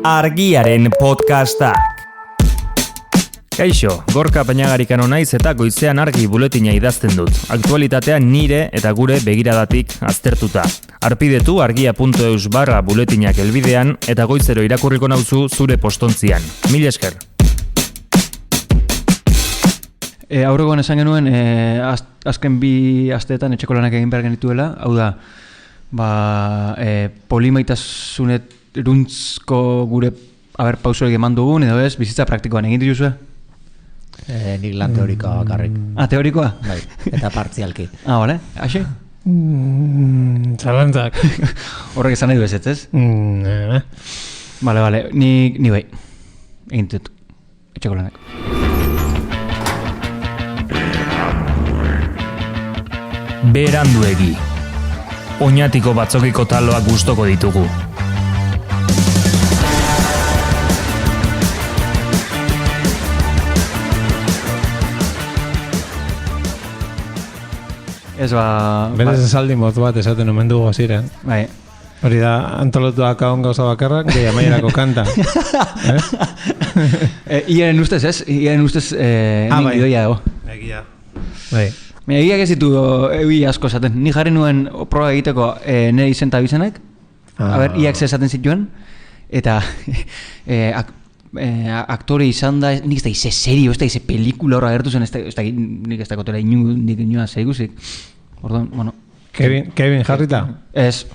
Argiaren podcastak. Kaixo, Gorka Painagarikano naiz eta goizean argi buletina idazten dut. Aktualitatea nire eta gure begiradatik aztertuta. Arpidetu argia.eus/buletinak helbidean eta goizero irakurriko nauzu zure postontzian. Mil esker. Aurrekoan esan genuen, azken bi asteetan etxeko lanak egin behar genituela, hau da, polimaitasunet runtzko gure pausorik eman dugun, edo ez, bizitza praktikoan egin dituzue? Nik lan teorikoa bakarrik. Teorikoa? Bai, eta partzialki. Bale, haxe? Zalantzak. Horrek esan nahi du ez? Bale, ni bai, egin ditut, etxeko lanak. Beranduegi. Oñatiko batzokiko taloak gustoko ditugu. Ez Berez esaldi mot bat esaten omen dugu hasieran. Bai. Hori da, antolatuak haun gauza bakarrak, gehi amaierako kanta. Iaren ustez, ez? Iaren ustez nik gidoia dago. Egia. Bai. Egiak ez ditu egi asko esaten. Ni jarri nuen proba egiteko nire izen eta bizenak. Iak ze esaten zituen. Eta aktore izan da, nik ez da ize serio, ez da ize pelikula horra agertu zen, nik ez da kotela inoa zeiguzik. Orduan, bueno. Kevin jarrita? Ez,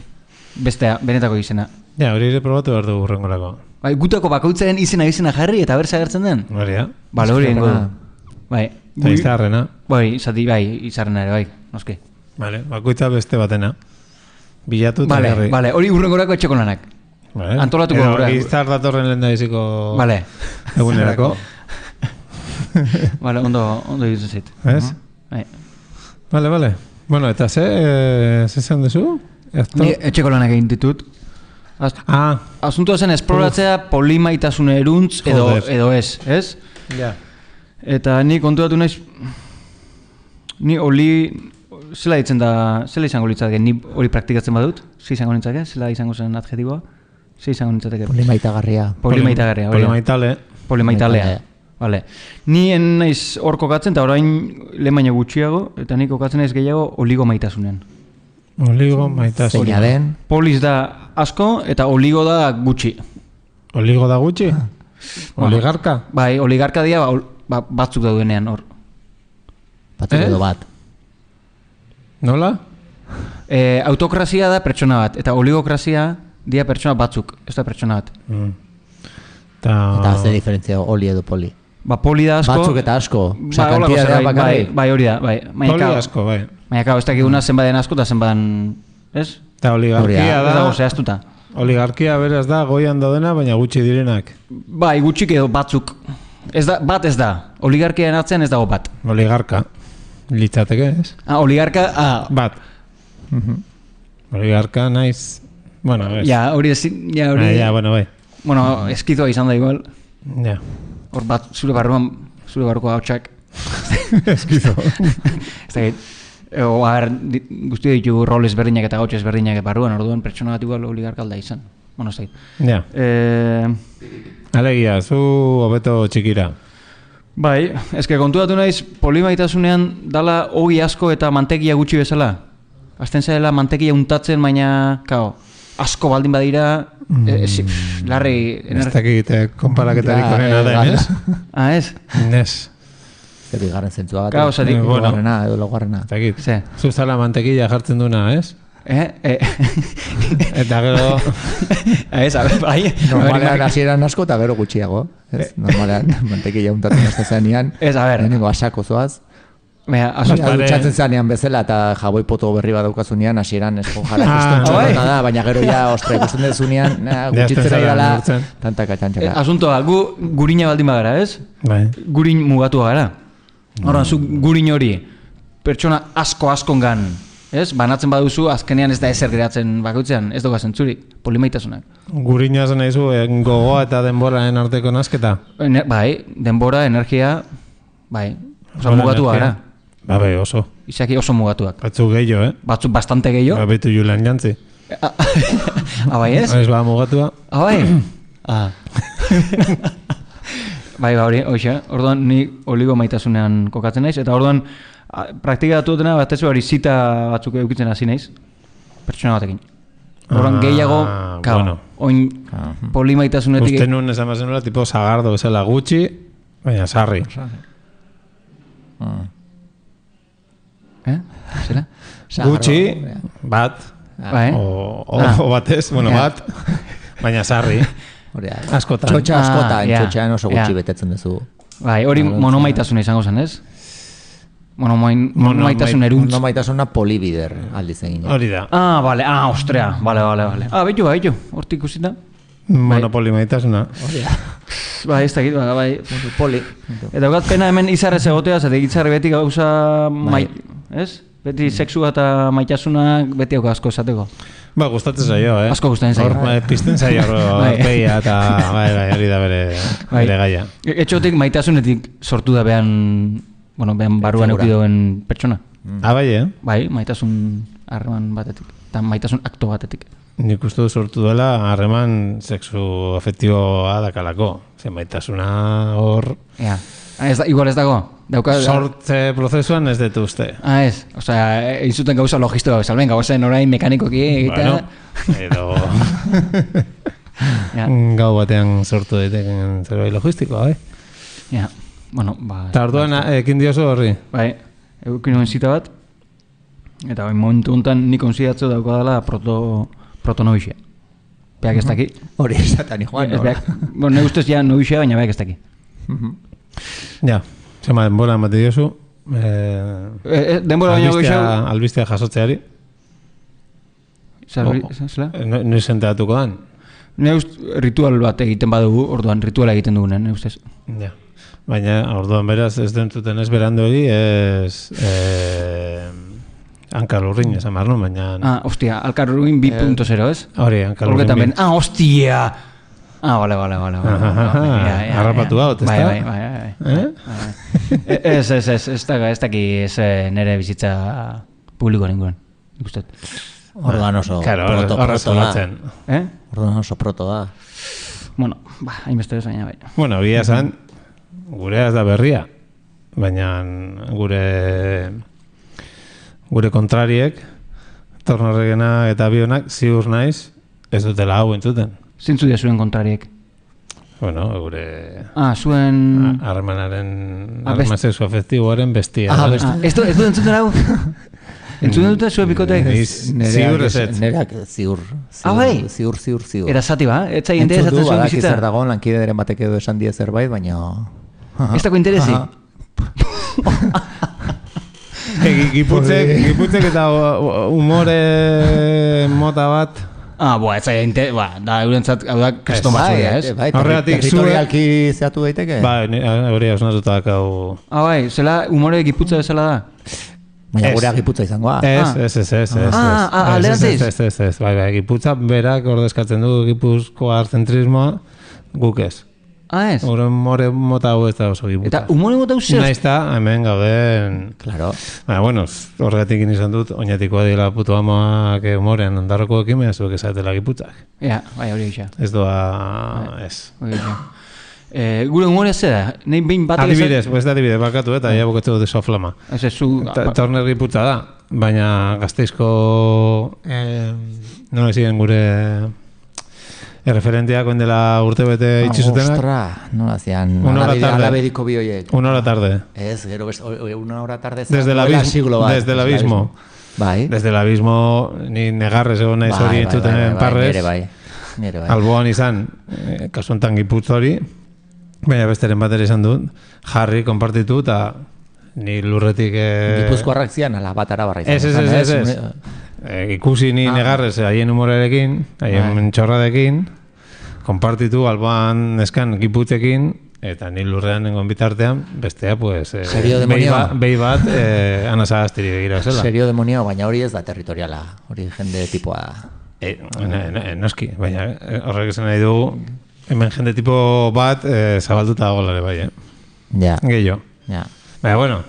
bestea, benetako izena. Ja, hori ere probatu behar dugu urrengorako. Bai, gutako bakoitzaren izena jarri eta berza agertzen den? Hori da. Bale, hori dengo du. Bai. Eta izarrena. Bai, izarrena ere, bai, noski. Vale, bakoitza beste batena. Bilatu eta herri. Bale, hori urrengorako etxeko lanak. Vale. Antolatuko gura. Izar datorren lehen da biziko egunerako. Bale, ondo egiten zait. Ez? Bale. Bueno, eta ze zen dezu? Ni etxeko lanak egin ditut. Asuntua zen esploratzea polimaitasune eruntz edo ez? Ja. Eta ni konturatu naiz, ni hori, zela izango litzateke, ni hori praktikatzen badut? Zela izango zen adjetiboa? Izango nintzateke. Polimaitagarria. Polimaitalea. Vale. Ni naiz hor kokatzen, eta orain lehen baino gutxiago, eta ni kokatzen naiz gehiago oligomaitasunen. Oligomaitasunen. Zeina den? Polis da asko, eta oligo da gutxi. Oligo da gutxi? Oligarka? Bai, oligarka dira batzuk daudenean hor. Batzuk edo bat. Nola? Autokrazia da pertsona bat, eta oligokrazia dia pertsona batzuk, ez da pertsona bat. Eta ze diferentzia oli edo poli? Poli da asko. Batzuk eta asko. Kantidadea bakarrik. Bai, hori da, bai. Poli asko, bai. Baina, ez dakiguna zenbaden asko eta zenbaden, ez? Eta oligarkia da. Ez dago zehaztuta. Oligarkia beraz da, goian daudena, baina gutxi direnak. Bai, gutxik edo batzuk. Bat ez da. Oligarkiaren atzean ez dago bat. Oligarka. Litzateke, ez? Oligarka, bat. Oligarka naiz. Bueno, ez. Ja, hori ezin. Ja, bueno, bai. Bueno, eskizoa izan da igual. Ja. Hor bat, zure barruko hautsak. Eskizo. Ez dakit. Guzti ditu rol ezberdinak eta gautxe ezberdinak barruan, orduan pertsona bat igual oligarka alda izan. Bueno, ez dakit. Ja. Alegia, zu hobeto txikira. Bai, eske konturatu naiz polimaitasunean dala ogi asko eta mantekia gutxi bezala. Azten zaila mantekia untatzen, baina, asko baldin badira, larri... Ez dakit, konparaketarik onena da, ez? Ez? Ez. Zer bigarren zentzua bat, laugarrena edo laugarrena. Ez dakit, zuzala mantekilla jartzen duna, ez? Eta gero... Ez, bai. Normalean hasieran asko eta gero gutxiago. Normalean mantekilla untatzen ez zenean. Ez, a ber. Nengo asako zoaz. Dutxatzen zanean bezala eta jaboi poto berri bat daukazunean, hasieran esko jara ikusten txorrota da, baina gero ja, ostra, ikusten dezunean, gutxitzera idala, tantaka txantxaka. Asuntoa, gurina baldin bagara, ez? Gurin mugatua gara. Horren, zu gurin hori, pertsona asko-askongan, ez? Banatzen baduzu, azkenean ez da ezer geratzen bakoitzean, ez dugu zentzuri, polimaitasunak. Gurina zen nahizu, gogoa eta denboraren arteko nazketa? Bai, denbora, energia, bai, oso mugatua gara. Bai, oso. Izaki oso mugatuak. Batzuk gehiago, Batzuk bastante gehiago. Betu Julian Jantzi. Bai ez? Ez ba mugatua. Bai. Bai, hori, hoxe, orduan ni oligo maitasunean kokatzen naiz, eta orduan praktikatu dutena batez hori zita batzuk eukitzen hasi naiz, pertsona batekin. Orduan gehiago, oin polimaitasunetik... Uste nun esan bazenula, tipo sagardo, bezala gutxi, baina sarri. Zela? Gutxi, bat, o batez, bat, baina sarri. Askotan. Txotxa askotan, txotxean oso gutxi betetzen duzu. Bai, hori monomaitasuna izango zen, ez? Monomaitasun eruntz. Monomaitasuna polibider aldiz egin. Hori da. Bale, ostrea, bale. Betu, hortik ikusita. Monopolimaitasuna. Hori da. Bai, ez dakit, bai. Poli. Eta gat pena hemen izarrez egotea, zate izarri beti gauza ez? Beti sexua eta maitasunak beti hauka asko esateko. Gustatzen zaio, Asko gustatzen zaio. Hor, pizten zaio beia eta hori da bere gaia. Etxotik maitasunetik sortu da behan barruan eukidoen pertsona. Bai, Bai, maitasun harreman batetik, eta maitasun akto batetik. Nik uste du sortu dela harreman sexu afektiboa dakalako. Zer maitasuna hor... Igual ez dago? Sortze prozesuan ez detu uste. Ez. Osea, izuten gauza logistikoa bezala. Gauzen orain mekanikoki egitea. Edo... Gau batean sortu daiteken zerbait logistikoa, Ja. Eta orduan ekin diozu horri? Bai, eukin nuen zita bat. Eta momentu honetan nik konsideratzu dauko dela protonobixea. Beak ez daki. Hori esatan, Juan. Ne ustez ja nobixea, baina beak ez daki. Ja, zema denbora emate diozu. Denbora baina goixau. Albistea jasotzeari. Zela? Noiz enteratuko dan? Ne ust ritual bat egiten badugu, orduan rituala egiten dugunen, ne ustez. Ja. Baina, orduan beraz, ez dentzuten ez beranduegi, ez... Hankalurrin, esan barno, baina... Hostia, Hankalurrin 2.0, ez? Hori, Hankalurrin 2. Hostia! Vale. Harrapatu hau, ez da? Bai. Ez daki nire bizitza publiko ninguren, ikustet. Orduan oso proto da. Orduan oso proto da. Hainbeste ez baina bai. Egia esan, gurea ez da berria, baina gure kontrariek, Tornorregena eta Bionak, ziur naiz, ez dutela hau entzuten. Zintzu dira zuen kontrariek? Gure... zuen... Harreman sexu afektiboaren bestia. Ez du entzuten hau? Entzuten dute zuen bikotek? Ziur ez ez. Nereak ziur. Ziur. Era zati ba? Ez zai interesatzen zuen bizitza? Zer dagoen, lankideren batek edo esan die zerbait, baina... Ez dako interesi? Giputzek eta humore mota bat... Ez zai da eurentzat, hau da, kriston batzuria, ez? Horregatik, territorialki zeatu daiteke? Hori hausnatuta hau... zela humore giputza bezala da? Baina gurea giputza izangoa. Ez. Alderantziz? Ez. Giputza berak ordezkatzen du gipuzkoa zentrismoa, guk ez. Ez? Humore mota hau ez da oso giputza. Eta humore mota hau zer? Naizta, hemen gauden... Claro. Horregatik izan dut, oinatikoa dira puto amoak humorean ondarroko ekimea, zuek esatela giputzak. Bai, hori gisa. Ez doa... ez. Gure humorea zera? Adibidez, ez da adibidez, bakatu eta ja bukatzu dut flama. Torner giputza da, baina Gasteizko... nola ziren gure... Erreferenteak dela urtebete itxizutenak. Ostra, nola zian, alaberiko bioiek. 1 hora tarde. Ez, gero 1 hora tarde. Desde el abismo. Bai. Desde el abismo, ni negarrez egon naiz hori entzuten parrez. Nire bai. Alboan izan, kasuntan giputz hori, baina besteren batera izan dut, jarri, konpartitu, eta ni lurretik... Gipuzkoarrak zian, ala batara barra izan. Ez. Ikusi ni negarrez haien humorerekin, haien txorradekin, konpartitu alboan eskan giputzekin, eta ni lurrean nengoen bitartean, bestea, pues... behi bat, anasagaztiri begira zela. Serio demonio, baina hori ez da territoriala, hori jende tipoa da. Noski, baina horrek esan nahi dugu, hemen jende tipo bat zabalduta agolare bai, Ja. Gehiago. Ja. Baina, bueno...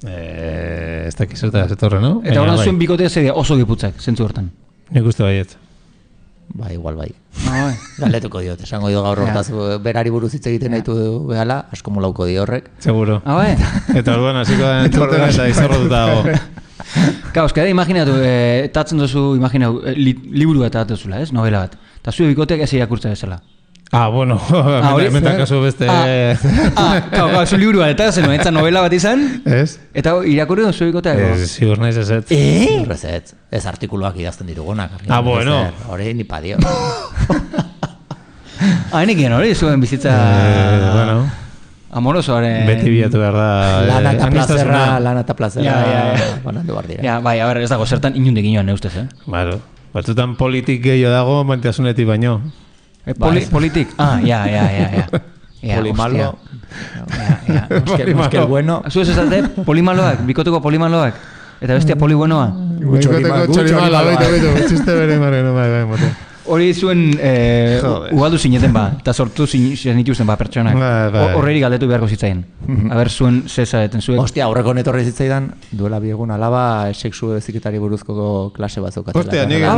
ez dakiz zerta zetorre, no? Eta horren zuen bikotea zedia oso giputzak, zentzu hortan. Nik uste baiet. Igual bai. Galdetuko diot, esango dio gaur hortaz, berari buruz hitz egiten nahitu behala, asko molauko dio horrek. Seguro. Bai. Eta orduan hasiko da entzuten eta izorrotuta dago. Claro, eskada imaginatu, tatzen duzu, imaginau, liburu bat atezula, ez? Novela bat. Eta zure bikotek ez irakurtza bezala. Bueno, mentak kasu beste... Claro, zu liburu bat, eta zen, ez novela bat izan? Ez? Eta irakurri duzu bikotek? Zigur naiz ez ez. Ez artikuluak idazten ditugunak. Bueno. Hori ni padio. Hainekien hori, zuen bizitza... Bueno... Amorosoaren... Beti bilatu behar da... Lana eta plazera... Banandu behar dira. Ja, bai, a ber, ez dago zertan inundek inoan, ustez, eh? Claro. Batzutan politik gehiago dago, maitasunetik baino. Politik? Ja. Polimalo. Moskel bueno. Zu ez esate, polimaloak, bikoteko polimaloak. Eta bestia polibuenoa. Bikoteko txorimala, baitu, txiste bere marreno, bai, mote. Hori zuen ugaldu zineten ba, eta sortu zinituzten ba pertsonak. Horreri galdetu beharko zitzaien. Aber zuen zezareten zuek. Hostia, aurreko netorri zitzaidan, duela biegun alaba sexu eziketari buruzko klase bat zaukatela. Hostia, nire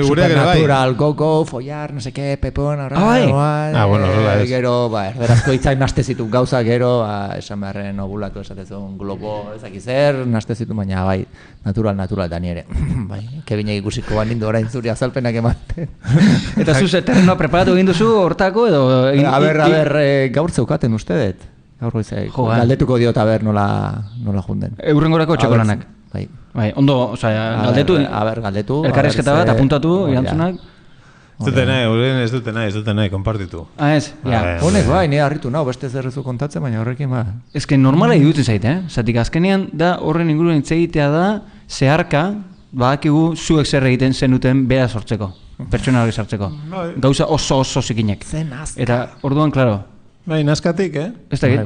gureak ere bai. Supernatural, koko, follar, no seke, pepon, bueno, gero, erderazko itzain naste zitu gauza, gero, esan beharren ovulatu esatezun globo ezakizer, naste zitu, baina bai, natural, da nire. Bai, kebinek ikusiko banindu orain zuri azalpenak ematen. Eta zuz, terrenoa preparatu egin duzu hortako edo... A ber, gaur zeukaten ustedet. Gaur goizek. Galdetuko diot a ber nola junden. Eurrengorako txokolanak. Bai, ondo, osea, galdetu. A ber, galdetu. Elkarrizketa bat, apuntatu, irantzunak. Ez dute nahi, konpartitu. Ez, ja. Honek bai, nire harritu nau, beste zerrezu kontatzen, baina horrekin ba. Ez que normala idutzen zaite, Zatik azkenean da horren inguruen hitz egitea da, zeharka, badakigu zuek zer egiten zenuten bera sortzeko. Pertsona hori sartzeko. Gauza oso zikinek. Eta orduan, klaro. Bai, nazkatik, Ez dakit.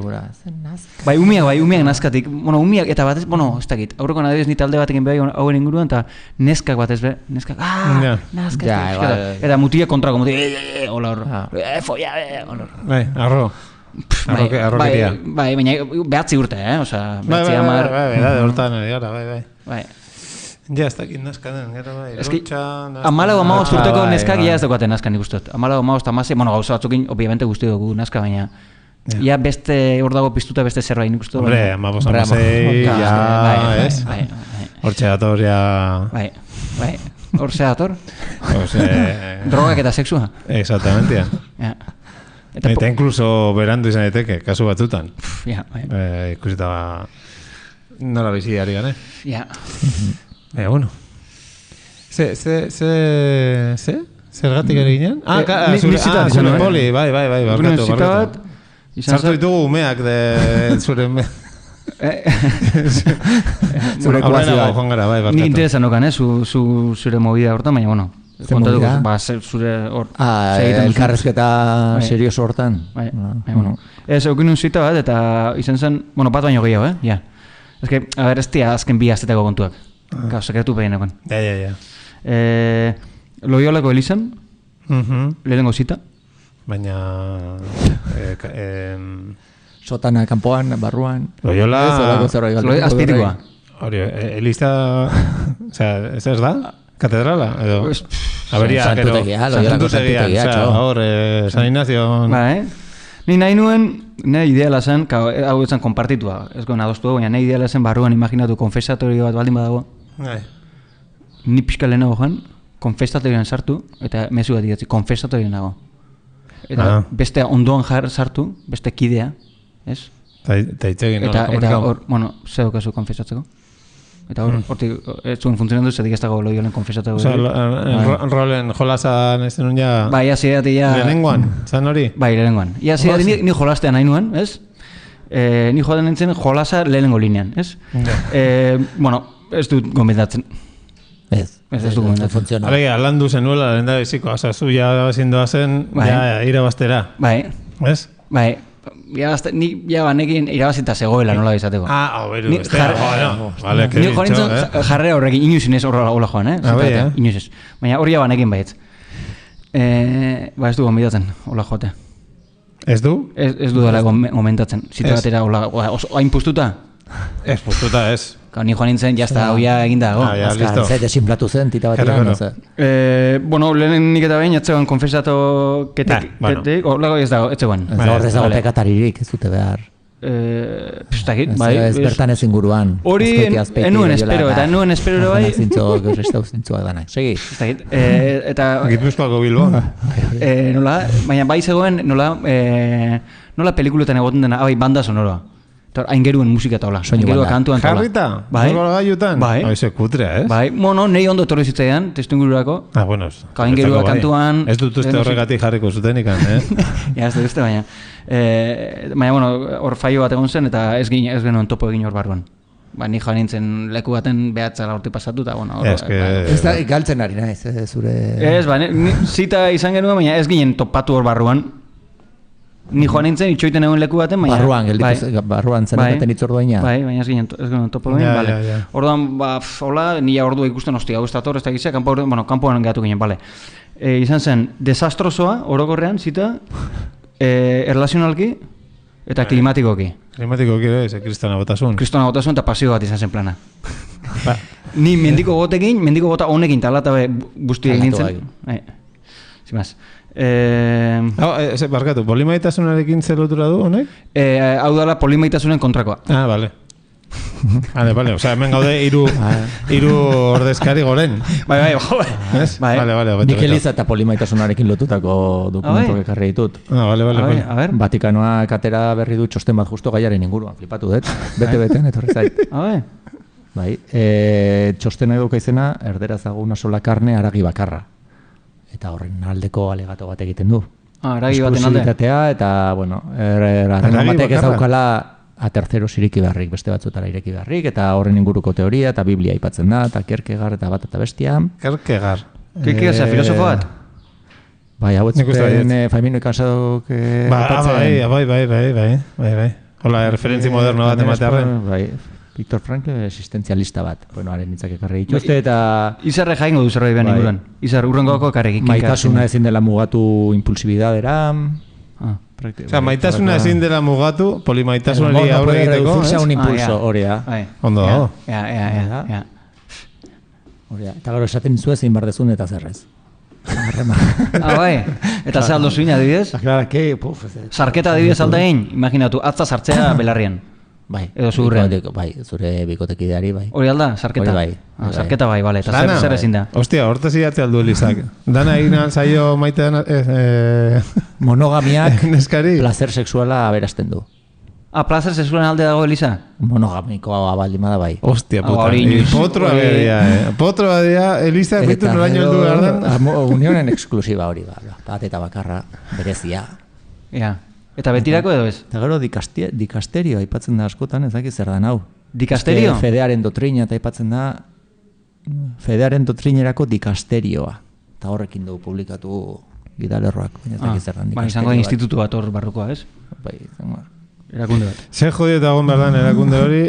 Bai, umiak nazkatik. Bueno, umiak, eta batez, ez dakit. Aurreko nadibez ni talde batekin behar hauen inguruan, eta neskak batez be. Neskak, nazkatik. Eta mutiak kontrako, mutiak, hola hor. Folla, hola hor. Bai, arro. Arrokeria. Bai, baina behatzi urte, Osa, behatzi amar. Bai, hortan ari gara, bai. Ja, ez dakit naskaden, gara bai. Amalau amagoz urteko neskak ja ez dagoaten naskan ikustot. Amalau amagoz tamasi, gauza batzukin, obviamente guzti dugu naska, baina ja beste hor dago piztuta beste zerbait ikustot. Hombre, amagoz amasei, ja, ez? Hortxe dator, ja... Bai, hortxe dator? Drogak eta sexua. Exactamente, ja. Eta incluso berandu izan daiteke, kasu batzutan. Ja, bai. Ikusita nola bizi ari gane. Ja. Bueno. Zergatik ere ginen? Zure poli, bai, barkatu. Sartu ditugu umeak de zure... Zure ekuazioa. Ni interesan nokan, zure movida hortan, baina, bueno. Kontatuko, zure hor... elkarrezketa serioso hortan. Bai, bueno. Ez, eukin un zita bat, eta izan zen, bat baino gehiago, ja. Ez que, a ber, ez tia azken bi aztetako kontuak. Gau, sekretu behinekon. Ja. Loiolako elizan, lehenengo zita. Baina... Sotana, kanpoan, barruan... Loiola... Azpitikoa. Hori, eliza... Ez da? Katedrala? Santutegia, Loiolako santutegia. Hor, San Ignacio... Ni nahi nuen, nahi ideala zen, hau etzen konpartitua, ez goen adostu, baina nahi ideala zen barruan imaginatu konfesatorio bat baldin badago. Ni pixka lehenago joan, konfesatorioan sartu, eta mezu bat idatzi, konfesatorioan dago. Eta beste ondoan sartu, beste kidea, ez? Eta itzegin nola komunikau. Eta hor, zer dokazu konfesatzeko? Eta hortik, ez zuen funtzionatu, zetik ez dago Loiolen konfesatako. Rolen jolazan ez denun ja... Bai, azidati ja... Lehenengoan, zan hori? Bai, lehenengoan. Ia azidati ni jolastean nahi nuen, ez? Ni joaten nintzen jolaza lehenengo linean, ez? Ez dut gomentatzen. Ez dut gomentatzen. Alegia, landu zenuela lehen da biziko, zu ja zindoa zen, ja irabaztera. Bai. Ez? Bai. Ni banekin irabazita zegoela nola izateko. Beru, vale, que dicho, ni joan jarrera horrekin, inoiz ez horrela joan, inoiz ez. Baina hori banekin baietz. Ez du gombidatzen, hola joate. Ez du? Ez du dela gomentatzen. Zite batera, hain puztuta? Ez puztuta, ez. Ni joan nintzen, jazta, hoia eginda dago. Azkar, ze desinplatu zen, tita bat Bueno, lehenik eta behin, etzegoen konfesato ketek, lago ez dago, etzegoen. Hor ez dago pekataririk, ez dute behar. Ez bertan ez inguruan. Hori enuen espero, eta enuen espero bai. Zintzuak danak, segi. Eta... Gipuzkoako Bilbon. Nola, baina bai zegoen, nola pelikuletan egoten dena, banda sonoroa. Hain geruen musika eta hola. Gerua kantuan eta hola. Jarrita? Nola gaiutan? Bai. Haize kutrea, ez? Bai, nahi ondo torri zitzaidan, testu ingururako. Bueno. Hain gerua kantuan... Ez dut uste horregatik jarriko zuten ikan, Ja, ez dut uste, baina. Baina, hor faio bat egon zen, eta ez genuen topo egin hor barruan. Ni joan nintzen leku baten behatzala horti pasatu, eta bueno... Ez da, galtzen ari naiz, zure... Ez, zita izan genuen, baina ez ginen topatu hor barruan. Ni joan nintzen, itxoiten egun leku baten, baina... Barruan zenetaten itzorduaina. Bai, baina ez ginen topo egin, bale. Orduan, hola, nila ordua ikusten hostia, hau ez dator, ez da gizia, kanpoan gehatu ginen, bale. Izan zen, desastrosoa, orokorrean, zita, erlazionalki, eta klimatikoki. Klimatikoki, ez, kristona botasun. Kristona botasun eta pasio bat izan zen plana. Ni mendiko gota honekin tala eta bustu egin nintzen. Zimaz. Barkatu, polimaitasunarekin zer lotura du, honek? Hau dala polimaitasunen kontrakoa. Bale. Bale, osea, hemen gaude hiru ordezkari goren. Bai. Bale. Nik Eliza eta polimaitasunarekin lotutako dokumentuak ekarri ditut. Bale. Vatikanoak atera berri du txosten bat justo gaiaren inguruan, flipatu dut. Bete-beten, etorri zait. Bai, txostena eduka izena, erderaz dago una sola carne haragi bakarra. Eta horren aldeko alegato bat egiten du. Haragi baten alde. Esklusibitatea eta, bueno, harreman batek ez daukala a terceros ireki beharrik, beste batzutara ireki beharrik, eta horren inguruko teoria, eta Biblia aipatzen da, eta Kierkegaard eta bat eta bestia. Kierkegaard. Kierkegaard, filosofo bat? Bai, hau etzuten Faimino Ikansadok aipatzen. Bai. Hola, referentzi moderno bat ematearren. Bai. Viktor Frankl existenzialista bat. Bueno, haren hitzak ekarri dituzte eta... Izarre jaingo du zerbait behan inguruan. Izar urrengoko ekarrekin. Maitasuna ezin dela mugatu impulsibidadera. Osea, maitasuna ezin dela mugatu, polimaitasuna aurre egiteko. Un impulso, hori da. Ondo dago. Ja. Eta gero esaten zu ezin bardezun eta zerrez. Bai. Eta ze aldo zuin adibidez? Sarketa adibidez aldain, imaginatu, atza sartzea belarrian. Bai, edo zurrean. Bai, zure bikotekideari, bai. Hori alda, sarketa? Hori bai. Sarketa bai, bale, eta zer ezin da? Hostia, hortaz idatze aldu Elizak. Dana egin alzaio maite dana... Monogamiak neskari? Placer sexuala aberazten du. Placer sexualen alde dago Eliza? Monogamikoa baldimada bai. Hostia, puta. Potroa bedia, Potroa bedia, Eliza, bitu noraino heldu behar den? Unionen eksklusiba hori, bat eta bakarra, berezia. Ja. Eta betirako edo ez? Eta gero dikasterio aipatzen da askotan, ez dakit zer da nau. Dikasterio? Fedearen dotrina eta aipatzen da Fedearen dotrinerako dikasterioa. Eta horrekin du publikatu gidalerroak. Ez dakit zer da. Ba, izango institutu bat hor barrukoa, ez? Bai, izango. Erakunde bat. Zer jodio eta egon berdan erakunde hori,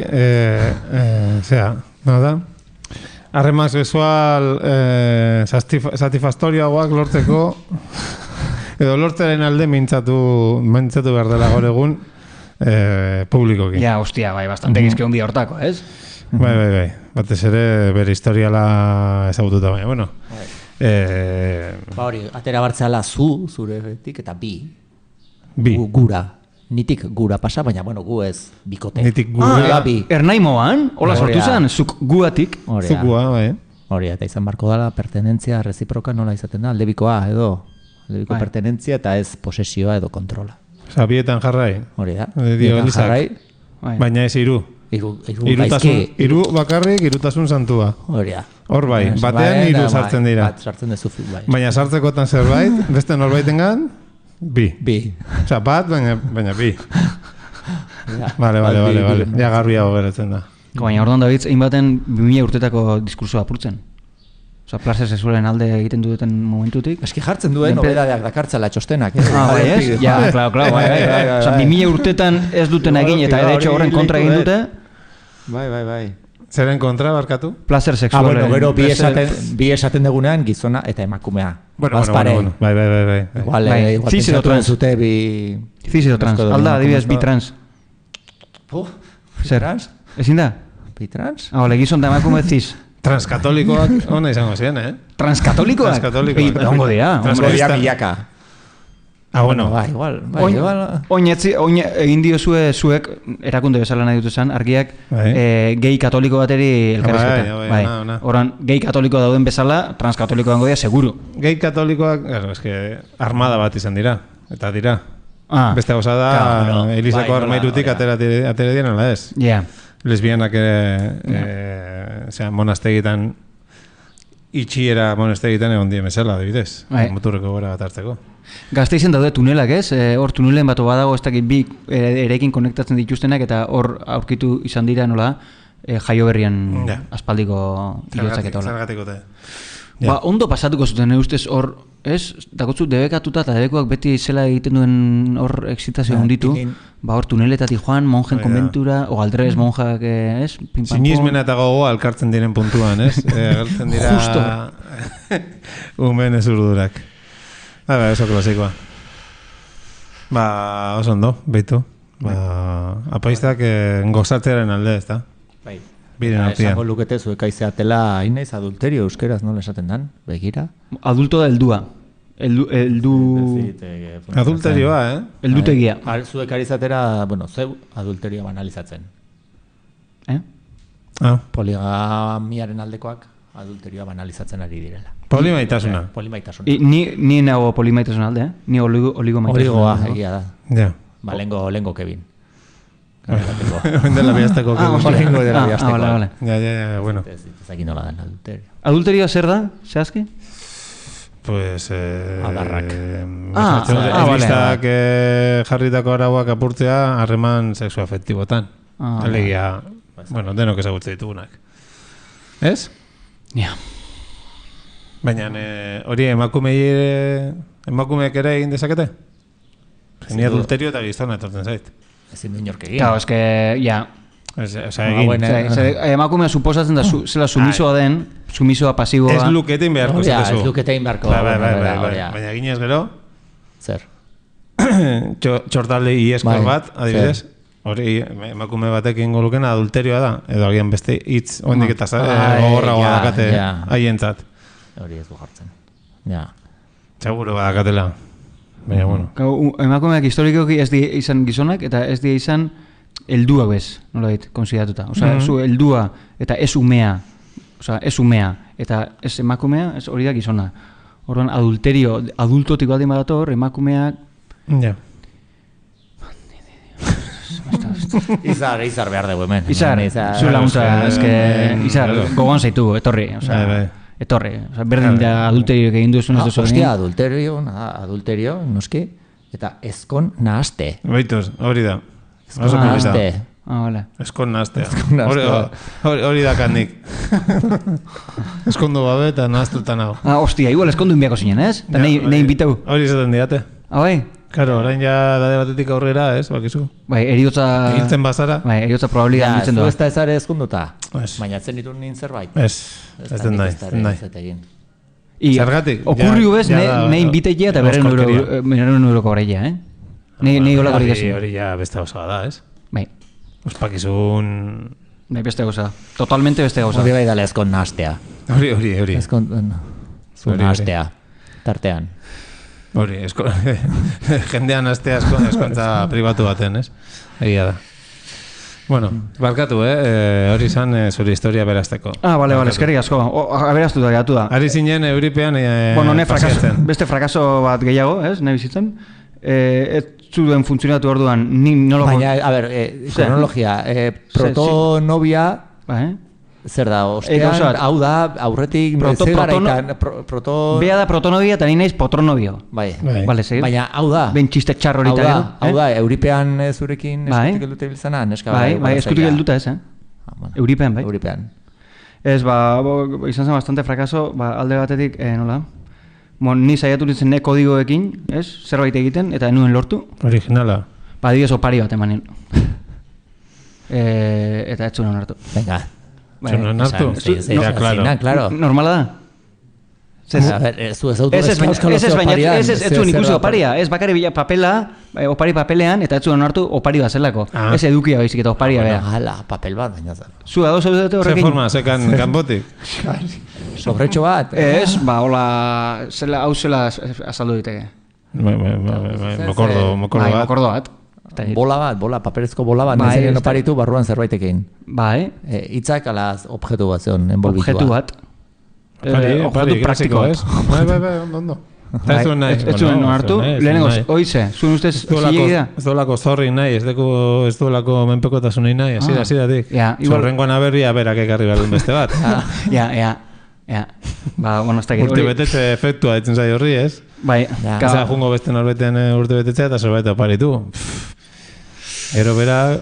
nada? Harreman sexual satisfaktorioagoak lortzeko edo lortzaren alde mintzatu behar dela gaur egun publikoki. Ja, hostia, bai, bastante gizke hondi hortako, ez? Bai. Batez ere bere historiala ezagututa baina, bueno. Hori, atera bartzeala zuretik eta bi. Gura. Nitik gura pasa, baina, bueno, gu ez bikote. Nitik gura. Ernaimoan, hola sortu zen, zuk guatik. Zuk gua, bai. Hori, eta izan barko dala, pertenentzia, reziproka nola izaten da, aldebikoa edo. Aldebiko pertenentzia eta ez posesioa edo kontrola. Bietan jarrai. Hori da. Bietan jarrai. Baina ez hiru. Hiru bakarrik, hirutasun santua. Hori da. Hor bai, batean hiru sartzen dira. Bat sartzen dezu bai. Baina sartzekotan zerbait, beste norbaitengan, bi. Osa, bat, baina bi. Vale. Ja garbiago geratzen da. Baina orduan David, egin baten 2000 urtetako diskursoa apurtzen. Osa, plazer sexualen alde egiten duten momentutik. Eski jartzen duen nobedadeak dakartzala txostenak. Bai, ez? Ja, klaro, bai. Osa, 2000 urtetan ez duten egin eta de hecho horren kontra egin dute. Bai. Zeren kontra, barkatu? Plazer sexualen. Gero bi esaten degunean gizona eta emakumea. Bueno. Bai. Igual pentsatuen zute bi... Cis edo trans. Alda, adibidez, bi trans. Zer? Ezin da? Bitrans? Hole, gizon da emakume ziz. Transkatolikoak ona izango ziren, Transkatolikoak? Ongo dira. Ongo dira milaka. Bueno. Igual. Oin egin diozue zuek, erakunde bezala nahi dut esan, argiak, gehi katoliko bateri elkarrizketa. Horan, gehi katoliko dauden bezala, transkatoliko dango dira, seguru. Gehi katolikoak, armada bat izan dira, eta dira. Beste gauza da, Elizako armairutik atera diren, ala ez? Lesbianak monastegitan, itxiera monastegitan egon dien bezala, adibidez. Muturreko gora bat hartzeko. Gasteizen daude tunelak, ez? Hor tunelen bat badago, ez dakit bi erekin konektatzen dituztenak, eta hor aurkitu izan dira, nola, jaio berrian aspaldiko hilotzak eta hola. Zergatikote. Ondo pasatuko zuten, ustez hor, ez? Dakotzu debekatuta eta debekoak beti zela egiten duen hor excitazio honditu. Hor tuneletatik joan, monjen konbentura, o aldrebes monjak, ez? Sinismena eta gogoa alkartzen diren puntuan, ez? Agertzen dira... Justo. Umen ez urdurak. Oso klasikoa. Oso ondo, behitu. Apaiztak gozatzearen alde, ez da? Bai. Biren artean. Esango lukete zuekaizeatela inaiz adulterio euskeraz nola esaten dan? Begira? Adulto da heldua. Adulterioa, Heldutegia. Zuekarizatera, zeu adulterioa banalizatzen. Poligamiaren aldekoak adulterioa banalizatzen ari direla. Polimaitasuna. Ni nago polimaitasuna alde, Ni oligomaitasuna. Oligoa, egia da. Lengo Kevin. Dela bihazteko Kevin. Lengo dela bihazteko. Vale. Ja, bueno. Ezaki nola den adulterio. Adulterioa zer da, zehazki? Pues... Adarrak. Elistak jarritako arauak apurtzea harreman sexuafektibotan. Alegia, denok ezagutze ditugunak. Ez? Ja. Baina hori emakumeek ere egin dezakete? Ni adulterio eta gizona etortzen zait. Ezin du inork egin. Claro, eske, ja. Emakumea suposatzen da zela sumisoa den, sumisoa pasiboa. Ez luketein beharko zekezu. Ez luketein beharko. Baina ginez gero? Zer? Txortalde ieskor bat, adibidez. Hori, emakume batekin golukena adulterioa da. Edo agian beste hitz, ondik eta gogorra badakate haientzat. Hori ez du jartzen. Seguro badakatela. Baina, bueno. Emakumeak historikoki ez di izan gizonak eta ez di izan helduak bez, nola dit, konsideratuta. Osea, zu heldua eta ez umea, eta ez emakumea, ez hori da gizona. Orduan, adultotik baldin badator, emakumeak... Ja. Izar behar dugu hemen. Izar, zu laguntza, Izar, gogoan zaitu, etorri, etorri, berdin da adulterioak egin duzun ez duzu. Hostia, adulterio, noski, eta ezkon nahaste. Beituz, hori da. Ezkon nahaste. Ezkon nahastea. Hori da kandik. Ezkondu babe eta nahaztuta nago. Hostia, igual ezkondu inbiako zinen, ez? Eta nahi inbitau. Hori izaten diate. Bai? Karo, orain ja dade batetik aurrera, ez, bakizu? Bai, eriotza... Egiltzen bazara? Bai, eriotza probabilidad ditzen doa. Ez da ezare ezkunduta? Baina zen ditun nien zerbait? Ez den nahi. Zergatik? Okurriu bez, nahi inbiteikia eta berren euroko horreia, Nahi olako hori gasi. Hori ja beste gauza da, ez? Bai. Ospakizun... Bai, beste gauza. Totalmente beste gauza. Hori bai dala ezkon nahastea. Hori. Ezkon nahastea. Tartean. Hori, jendean astea eskontza pribatu baten, ez? Egia da. Bueno, barkatu, hori izan zure historia berazteko. Bale, eskerrik asko. Aberaztu da, gatu da. Ari zinen Euripean pasiatzen. Beste frakaso bat gehiago, ez? Nahi bizitzen. Ez zuen funtzionatu orduan, ni nolo... Baina, a ber, kronologia, protonovia... Zer da, ostean, hau da, aurretik zegaraitan, Bea da protonovia eta ni naiz potronovio. Bai. Baina, hau da. Ben txiste txarrorita gero. Hau da, Euripean zurekin eskutik eldute biltzana, neska bai. Bai, eskutik elduta ez, Euripean, bai. Euripean. Ez, izan zen bastante frakaso, alde batetik, nola? Ni saiatu nintzen ne kodigoekin, ez? Zerbait egiten, eta nuen lortu. Originala. Adibidez opari bat emanen. Eta ez zuen onartu. Venga. Zuen onartu? Ja, claro. Normala da? Ez du oparia. Ez zuen ikusi oparia, ez bakari bila papela, opari papelean, eta ez zuen hartu opari bat zelako. Ez edukia baizik eta oparia beha. Hala, papel bat, baina zen. Zu ados zaudete horrekin? Ze forma, ze kanbotik? Sobretxo bat. Ez, hola, hau zela azaldu diteke. Mokordo bat. Bola, paperezko bola bat, nezearen oparitu barruan zerbaitekin. Bai. Itzak alaz objektu bat zeon, enbolbitua. Objektu bat. Objektu praktiko, ez? Bai, ondo. Ez zuen hartu, lehenengo, oize, zuen ustez zilegi da? Ez duelako zorri nahi, ez duelako menpekotasun nahi, hasidatik. Zorrengoan aberria berak ekarri behar duen beste bat. Ja. Ba, bueno, ez da urte betetze efektua ditzen zai horri, ez? Bai. Eza jungo beste norbetean urte betetzea eta zerbait oparitu. Ero bera...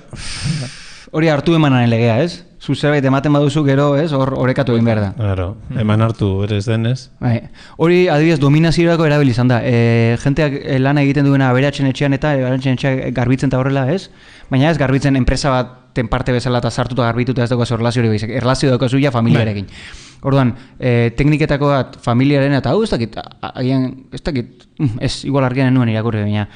Hori hartu emanaren legea, ez? Zu zerbait ematen baduzu gero, ez? Horekatu egin behar da. Claro, eman hartu berez denez. Bai. Hori, adibidez, dominaziorako erabil izan da. Jenteak lana egiten duena aberatsen etxean eta aberatsen etxean garbitzen eta horrela, ez? Baina ez garbitzen enpresa baten parte bezala eta sartuta garbituta ez dagoaz erlazio hori baizik. Erlazio daukazu ja familiarekin. Orduan, tekniketako bat familiaren eta hau ez dakit, igual argian nuen irakurri baina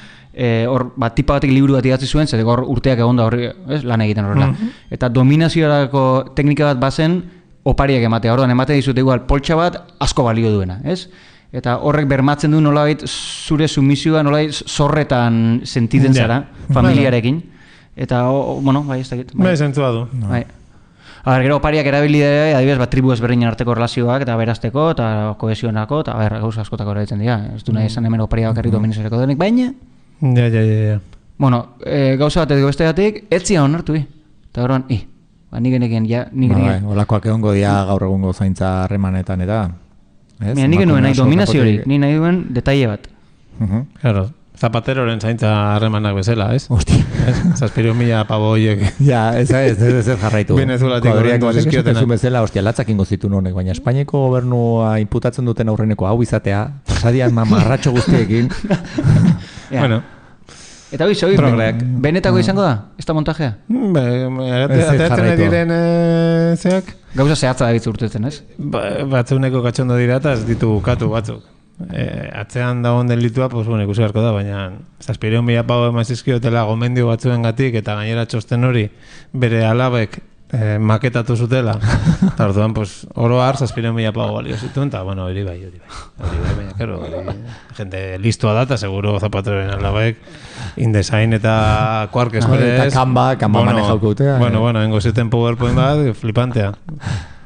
hor, tipa batek liburu bat idatzi zuen, zer hor urteak egon da horri, lan egiten horrela. Eta dominaziorako teknika bat bazen opariak ematea. Orduan, ematen dizute igual poltsa bat asko balio duena, ez? Eta horrek bermatzen du nolabait zure sumizioa nolabait zorretan sentitzen zara, familiarekin. Eta, bueno, bai, ez dakit. Bai, zentzua du. Bai. Gero opariak erabili dira, adibidez, tribu ezberdinen arteko relazioak eta berazteko eta kohesionako eta gauza askotako erabiltzen dira. Ez du nahi esan hemen oparia bakarrik dominaziorako denik, baina... Ja. Bueno, gauza bat edo besteatik, ez zian onartu, eta horren, nik genekien, Olakoak egongo dia gaur egungo zaintza harremanetan eta... Nik genuen nahi dominaziorik, nik nahi duen detaile bat. Claro. Zapateroren zaintza harremanak bezala, ez? Hostia. 7.000 pavo horiek. Ja, ez jarraitu. Venezuelatik horrentu zizkiotena. Bezala, hostia, latzak ingo zituen honek, baina Espainiako gobernua imputatzen duten aurreneko hau izatea, sadian mamarratxo guztiekin. Bueno. Eta hoi, benetako izango da, ez da montajea? Ateatzen diren zeak? Gauza zehatza da bitzu urtetzen, ez? Batzeuneko katxondo dira eta ez ditu katu batzuk. Atzean dagoen delitua, pues bueno, ikusi beharko da, baina 7.000 pau emazizkiotela gomendio batzuen gatik eta gainera txosten hori bere alabek maketatu zutela. Tarduan, pues, oro har 7.000 pau balio zituen, eta bueno, hori bai, baina, kero, gente listoa da, eta seguro Zapateroren alabek InDesign eta Quark Express. Eta Canva manejauko utea. Bueno, hengo ziten PowerPoint bat, flipantea.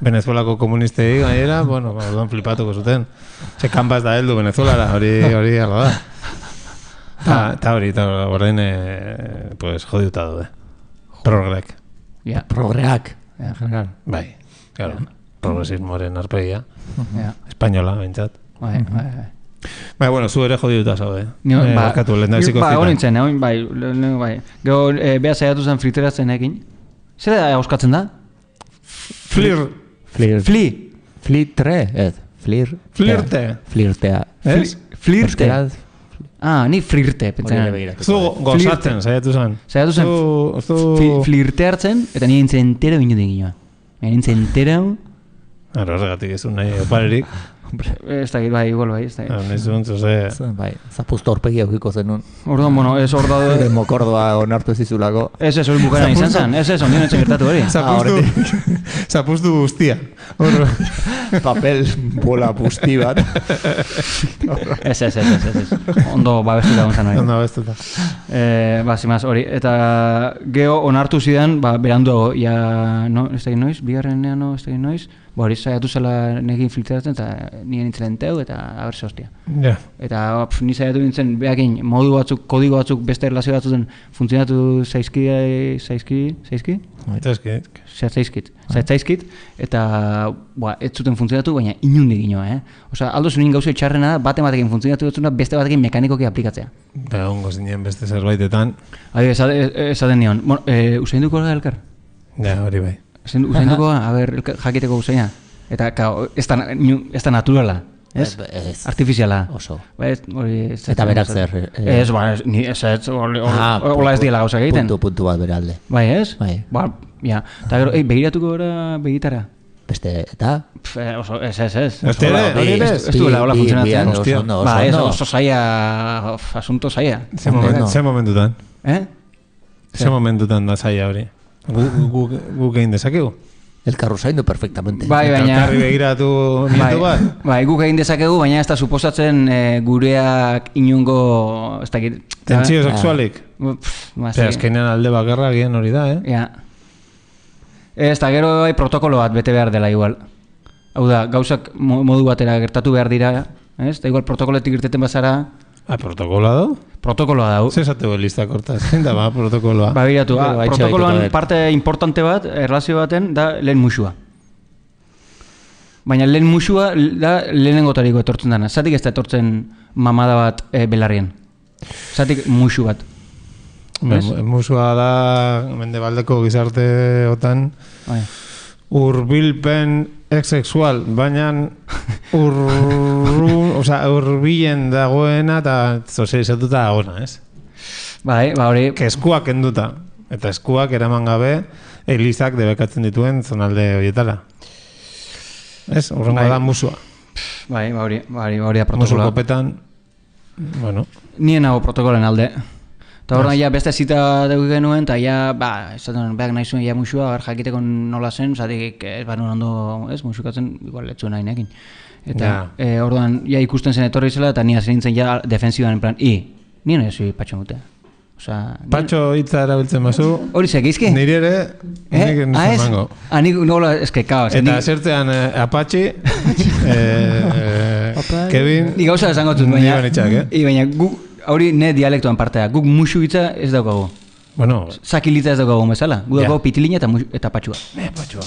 Venezuelako komunistei gainera, bueno, flipatuko zuten. Ze Canvas da heldu Venezuelara, hori ala da. Eta hori, orain, pues, jodiuta daude. Progrek. Progreak. General. Bai, claro. Progresismoaren arpegia. Espainola, bentsat. Bai, bueno, zu ere jodiuta zaude. Bakatu, lehendakiziko zitan. Honintzen, bai. Gero, beha zaiatu zen friteratzen ekin. Zer da euskatzen da? Flirtea. Ez? Flirte. Ni flirte, pentsan. Zu gozatzen, saiatu zen. Saiatu zen flirte hartzen, eta nire nintzen entera binutik ginoa. Nintzen entera... Horregatik ez nahi oparerik. Ez da, bai, igual bai, ez da. Bai, zapuztu horpegi aukiko zenun. Orduan, bueno, ez hor da... Mokordoa onartu zizulako. Ez, hori bukaran izan zen, ez, ondien etxen gertatu hori. Zapuztu guztia. Papel bola busti bat. Ez. Ondo babestuta gontzan hori. Ondo babestuta. Zimaz, hori. Eta geho onartu zidan, beranduago, ez da noiz, bigarrenean ez da noiz, hori saiatu zela nekin filtratzen eta nire nintzen enteu eta abertze hostia. Eta ni saiatu nintzen behakin modu batzuk, kodigo batzuk beste erlazio batzuzen funtzionatu zaizkit eta ez zuten funtzionatu, baina inundik ginoa, Osa, aldo zunien gauza itxarrena bate batekin funtzionatu dutzuna beste batekin mekanikoki aplikatzea. Eta ongo zinen beste zerbaitetan. Esaten nion. Usain duko gara elkar? Ja, hori bai. Usainduko, jakiteko usaina. Eta, ez da naturala, ez? Artifiziala. Oso. Eta berak zer? Ez, hola ez diela gauza egiten. Puntu bat beralde. Bai, ez? Bai. Eta gero, begiratuko gara begitara. Beste, eta? Ez. Ez duela hola funtzionatzen. Ba, ez oso zaila, asunto zaila. Ze momentutan? Ze momentutan da zaila hori? Guk egin dezakegu? Elkarru zaindu perfectamente. Baina... Elkarri begiratu nietu bat? Bai, guk egin dezakegu, baina ez da suposatzen gureak inungo... Tentsio sexualik? Azkenean alde bakarra gian hori da, Ja. Ez da, gero protokolo bat bete behar dela igual. Hau da, gauzak modu batera gertatu behar dira, ez? Da igual protokoloetik irteten bazara... protokoloa dau? Protokoloa dau. Zer esateko listak hortaz? Zein da, protokoloa? Ba, biratu, protokoloan parte importante bat, erlazio baten, da lehen musua. Baina lehen musua da lehenengotariko etortzen dana. Zatik ez da etortzen mamada bat belarrien. Zatik musu bat. Musua da, mendebaldeko gizarteotan, urbilpen exsexual, baina urbilen dagoena eta sozializatuta dagoena, ez? Bai, hori... Eskuak enduta, eta eskuak eraman gabe elizak debekatzen dituen zonalde horietara. Ez? Horrengo da musua. Bai, hori da protokoloa. Musu kopetan, bueno... Nien hau protokoloen alde. Eta horren ja beste zita dugu genuen, eta ja, esaten behar nahi zuen ja musua, jakiteko nola zen, zatik ez barun ondo, ez, musukatzen, igual letzuen nahi nekin. Eta orduan, ja ikusten zen etorri zela, eta nia zen nintzen ja defensiban, en plan, nien ez patxo mute. Patxo hitza erabiltzen bazu, hori zekizki? Niri ere, nik nintzen mango. Nik nola eske kaos. Eta zertzean Apache, Kevin, nik gauza esango zut, baina hori ne dialektoan partea, guk musu hitza ez daukagu. Bueno, sakilitza ez daukagu bezala. Gu daukagu pitilina eta patxua. Patxua.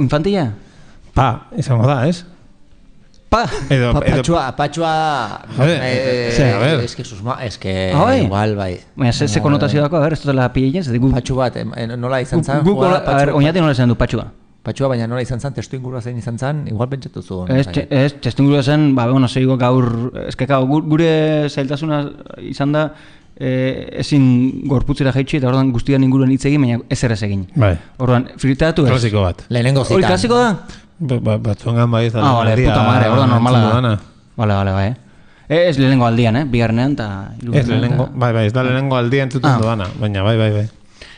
Infantilla? Izango da, ez? Patxua... Ez que igual, bai. Baina, ze konotazio dako, ez dutela pilien? Patxu bat, nola izan zan? Oñate nola izan du patxua. Patxua, baina nola izan zen, testu ingurua zein izan zen, igual pentsatu zuen. Ez, testu ingurua zen, zeigo gaur, gure zailtasuna izan da, ezin gorputzera jaitsi, eta orduan guztian inguruan hitz egin, baina ezer ez egin. Orduan, frituratu ez. Klasiko bat. Lehenengo zitan. Hori klasiko da? Batzuengan bai ez da. Vale, puta madre, orduan normala da. Vale, bai. Ez lehenengo aldian, bigarrenean, eta... Ez lehenengo, bai, ez da lehenengo aldian zuten doana, baina bai.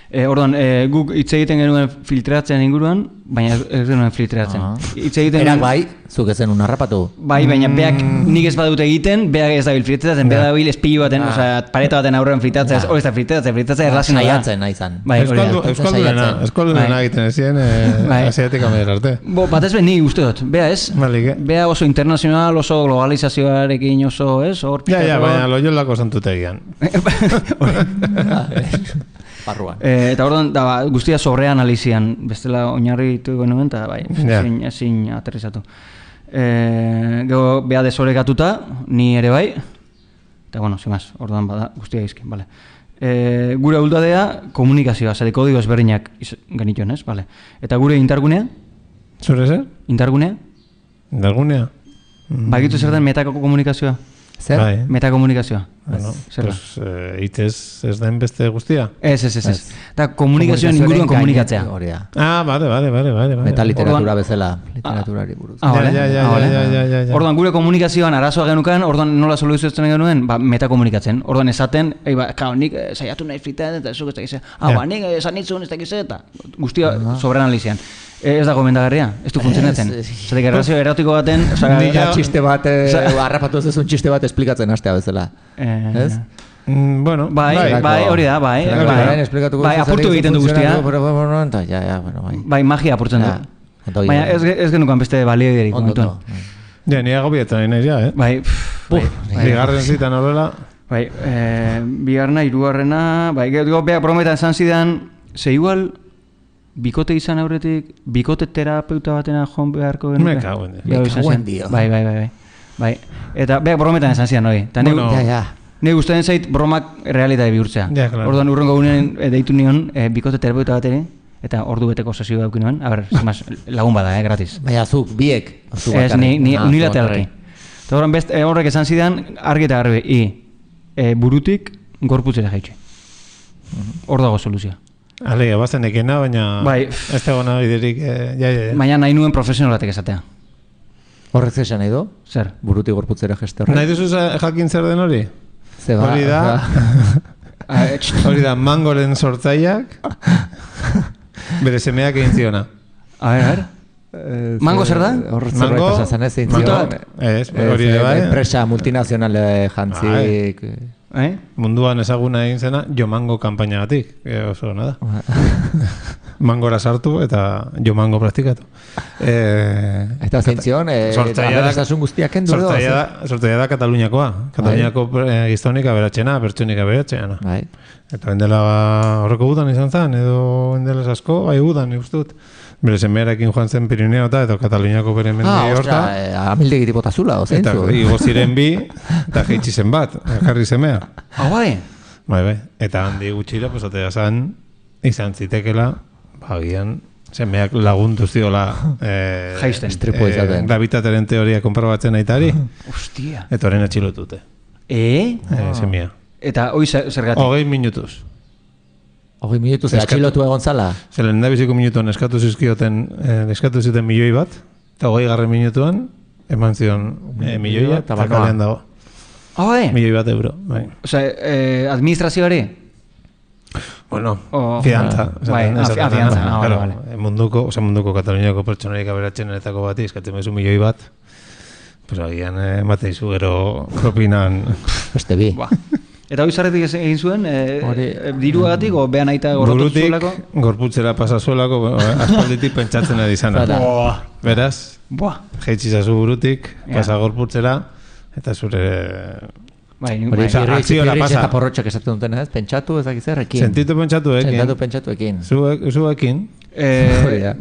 Orduan, guk hitz egiten genuen filtratzen inguruan, baina ez genuen filtratzen. Erak bai, zuk ezen unarrapatu. Bai, baina beak nik ez badut egiten, beak ez da bil filtratzen, beak da bil espilu baten, pareta baten aurrean filtratzen, hori ez da filtratzen erlazioa da. Saiatzen nahi zan. Euskalduna egiten ezien, asiatik ameder arte. Batez ben nik uste dut, bea ez? Bea oso internazional, oso globalizazioarekin oso, ez? Ja, baina loiolako santutegian. Barruan. Eta orduan, guztia sobre analizian, bestela oinarri ditu genuen, eta bai, ezin aterrizatu. Gero, beha desorekatuta, ni ere bai, eta bueno, zimaz, orduan bada, guztia izkin, bale. Gure uldadea, komunikazioa, zade kodigo ezberdinak genituen, ez, bale. Eta gure indargunea? Zure zer? Indargunea? Indargunea? Bagitu zer den metako komunikazioa? Zer? Metakomunikazioa. Bueno, pues itez ez den beste guztia? Ez. Eta komunikazioan inguruan komunikatzea. Bale. Metaliteratura bezala, literaturari buruz. Bale. Orduan, gure komunikazioan arazoa genukan, orduan nola soluzioetzen genuen, metakomunikatzen. Orduan esaten, nik saiatu nahi fritatzen, eta zuk ez dakize. Nik esan nitzun ez dakize, eta guztia sobreanalizian. Ez da gomendagarria, ez du funtzionatzen. Zatek errazio erotiko baten... Txiste bat, harrapatu ez un txiste bat esplikatzen hastea bezala. Ez? Bueno, bai, hori da, bai. Bai, apurtu egiten du guztia. Bai, magia apurtzen du. Baina ez genukan beste balioiderik. Ja, ni agobietan nahi ja, Bai. Bigarren zitan horrela. Bai, bigarrena, hirugarrena... Bai, beha brometan esan zidan, ze igual... Bikote izan aurretik, bikote terapeuta batena joan beharko genuke? Me cagoen dio. Bai. Eta beha brometan esan zian, hori. Nei gustatzen zait bromak realitate bihurtzea. Orduan urrengo gunean deitu nion bikote terapeuta bateri, eta ordu beteko sesio dauki nuen. A ber, lagun bada, gratis. Baina zuk, biek. Ez, ni unilateralki. Eta horrek esan zidan, argi eta garbi, burutik gorputzera jaitxe. Hor dago soluzioa. Alega, bazen ekena, baina Bai. ez tegona biderik, ja. Baina nahi nuen profesionalatek esatea. Horrek zesan nahi du? Zer? Buruti gorputzera geste horrek? Nahi duzu jakin zer den hori? Zeba, Hori da, hori da mangoren sortzaileak, bere semeak egin ziona. A ver. Mango zer da? Mango, hori da, bai. Enpresa multinazionale jantzik. Munduan ezaguna egin zena, jo mango kanpainagatik, oso nada. Mangora sartu eta jo mango praktikatu. Eta zeintzion, aberastasun guztiak kendu edo? Sortzaia da Kataluniakoa. Kataluniako gizonik aberatxena, pertsonik aberatxena. Eta bendela horreko gudan izan zen, edo bendela asko, bai gudan, ikustut. Bere semearekin joan zen Pirineota eta Kataluniako bere mendi horta. Amildegiti botazula, eta igo ziren bi, eta jeitsi zen bat, jarri semea. Bai? Bai. Eta handi gutxira, posatea zen, izan zitekela, bagian, semeak laguntu ziola jaisten, estripo izaten. Gravitateren teoria konprobatzen aitari. Ostia. Eta horren atxilotute. Semea. Eta hoi zergatik? 20 minutuz. 20 minutuz atxilotu egon zala? Zelen nabiziko minutuan eskatu zuten milioi bat, eta 20 minutuan eman zion milioia, eta kalean dago. Milioi bat euro. Osea, administrazioari? Bueno, fianza. Fianza. Munduko Kataluniako pertsonarik aberatxenetako bati eskatzen bezu milioi bat, pues agian mateizu gero propinan. Beste bi. Eta hori zarretik egin zuen, diruagatik, o behan aita gorrotu zuelako? Burutik, gorputzera pasazuelako, aspalditik pentsatzen ari zana. Beraz, jeitzizazu burutik, pasa gorputzera, eta zure... Akzioa pasa. Eta porrotxak esaten duten, ez? Pentsatu ezak ekin. Sentitu pentsatuekin. Zuekin.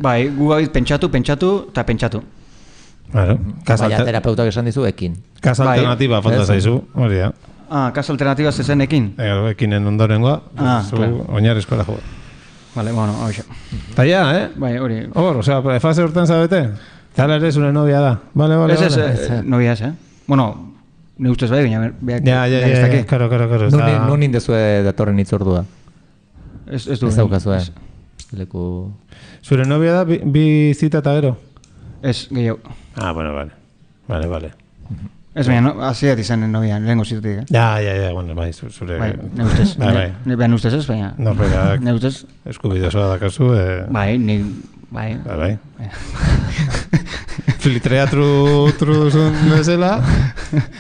Bai, gu gabiz pentsatu, eta pentsatu. Baina terapeutak esan dizu ekin. Kasa alternatiba falta zaizu, hori da. Kasa alternatiba zezen ekin? Ekinen ondorengoa, oinarrizkoa da jo. Vale, bueno, hau xa. Ta ja, Bai, hori. Hor, osea, fase hortan zabete? Zala ere zure novia da. Vale. Ez, novia ez, Bueno, ne ustez bai, baina ja, karo. Nun indezue datorren itzordua? Ez du. Ez daukazue. Zure novia da bi zita eta gero? Ez, gehiago. Bueno, vale. Ez baina, aziat izan novia, lehenko zitutik, Ja, bueno, bai, zure... Bai, ne ustez. Bai, ne ustez ez, baina... Norberak ne ustez. Eskubide osoa dakazu, Bai, bai. Filtrea truzun bezala.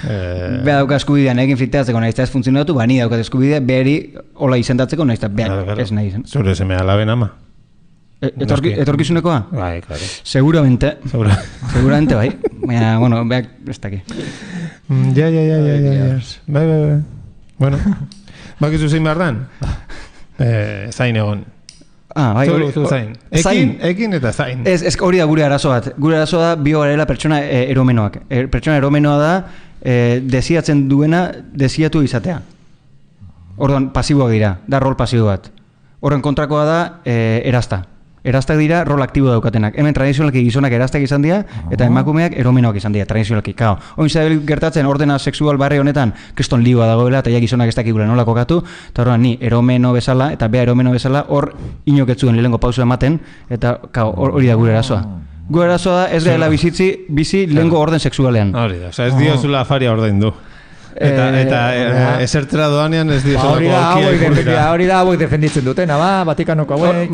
Beha dauka eskubidean egin filtratzeko nahiz ez funtzionatu, ni daukat eskubidea behari hola izendatzeko nahiz behar ez nahi zen. Zure semea laben ama. Etorkizunekoa? Bai, claro. Seguramente bai. Baina, bueno, behak ez daki. Ja. Bai. Bueno, bakizu zein behar dan? Zain egon. Bai, Ekin eta zain. Ez hori da gure arazo bat. Gure arazo da bio garela pertsona eromenoak. Pertsona eromenoa da desiatzen duena desiatu izatea. Orduan, pasiboak dira, da rol pasibo bat. Horren kontrakoa da erazta. Eraztak dira rol aktibo daukatenak. Hemen tradizionalki gizonak eraztak izan dira, eta emakumeak eromenoak izan dira, tradizionalki. Oin zabil gertatzen ordena sexual barri honetan, kriston lioa dagoela, eta ja gizonak ez dakigula nola kokatu, eta horrean ni eromeno bezala, eta bea eromeno bezala, hor inoketzuen lehenko pausu ematen, eta hori da gure erazoa. Gure erazoa da ez gaela bizi lehenko orden sexualean. Hori da, ez diozula afaria ordein du. Eta esertera doanean ez dio hori da hauek defenditzen dutena, Vatikanoko hauek.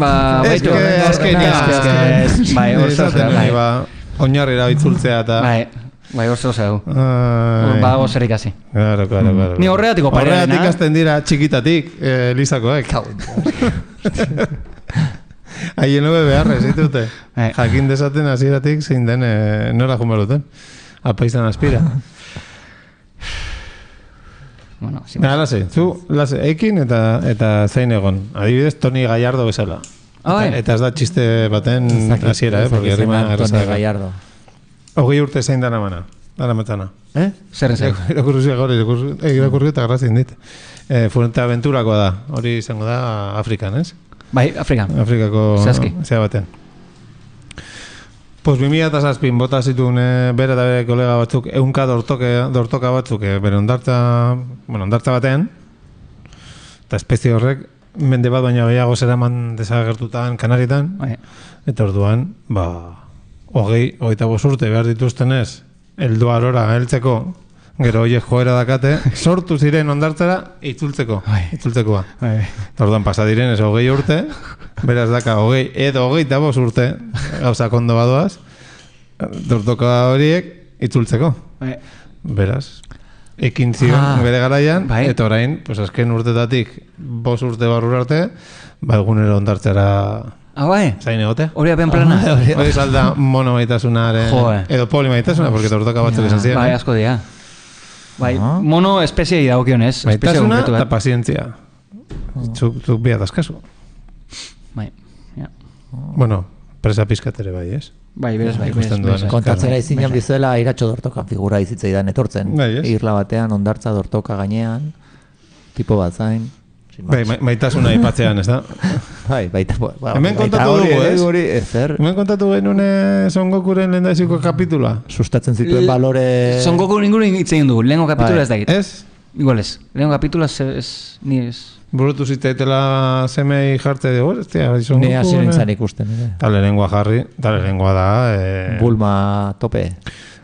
Bai, oinarrira itzultzea eta... Bai, orzo zeu. Bago zer ikasi. Claro. Ni horregatik opareena. Horregatik azten dira txikitatik, Elisakoek. Haien hobe beharrez, ditute. Jakin desaten hasieratik zein den nora jumaluten. Apaizan aspira. Bueno, lase, ekin eta zain egon. Adibidez, Toni Gallardo bezala. Eta ez da txiste baten hasiera, porque rima Toni Gallardo. 20 urte zein dana mana. Dara metana. Zer ezak? Irakurri eta grazien dit. Fuerteventurakoa da. Hori izango da Afrikan, ez? Bai, Afrikako zea baten. Pues 2007 bota zituen bere eta bere kolega batzuk ehunka dortoka batzuk bere ondartza batean, eta espezie horrek mende bat baina gehiago zeraman desagertutan Kanarietan, eta orduan, 25 urte behar dituztenez, helduarora heltzeko, gero horiek joera dakate, sortu ziren ondartzera, itzultzekoa. Eta orduan pasa diren ez 20 urte, beraz daka 20 edo 25 urte, gauzak ondo badoaz, dortoka horiek itzultzeko. Beraz, ekin zion bere garaian, eta orain, azken urtetatik 5 urte barrura arte, egunero ondartzera zain egote. Hori apen plana. Hori salda mono maitasunaren, edo poli maitasuna, porque dortoka batzuk esan ziren. Bai, asko dira. Bai, mono espeziei dagokionez. Maitasuna eta pazientzia. Zuk biat askazu. Bai, ja. Bueno, presa pizkatere bai, ez? Bai, beraz. Kontatzera izinan bizela iratxo dortoka figura izitzeidan etortzen. Irla batean, ondartza dortoka gainean, tipo bat zain. Bai, maitasuna aipatzean, ez da? Bai, baita. Hemen kontatu dugu, ez? Hemen kontatu genuen Son Gokuren lehendabiziko kapitula. Sustatzen zituen balore... Son Goku inguruen hitz egin dugu, lehenko kapitula ez da egit. Ez? Igual ez. Lehenko kapitula ni ez... Burutu zitaitela semei jarte dugu, ez tia? Ni hasi nintzen ikusten. Tale lengua jarri, tale lengua da... Bulma tope.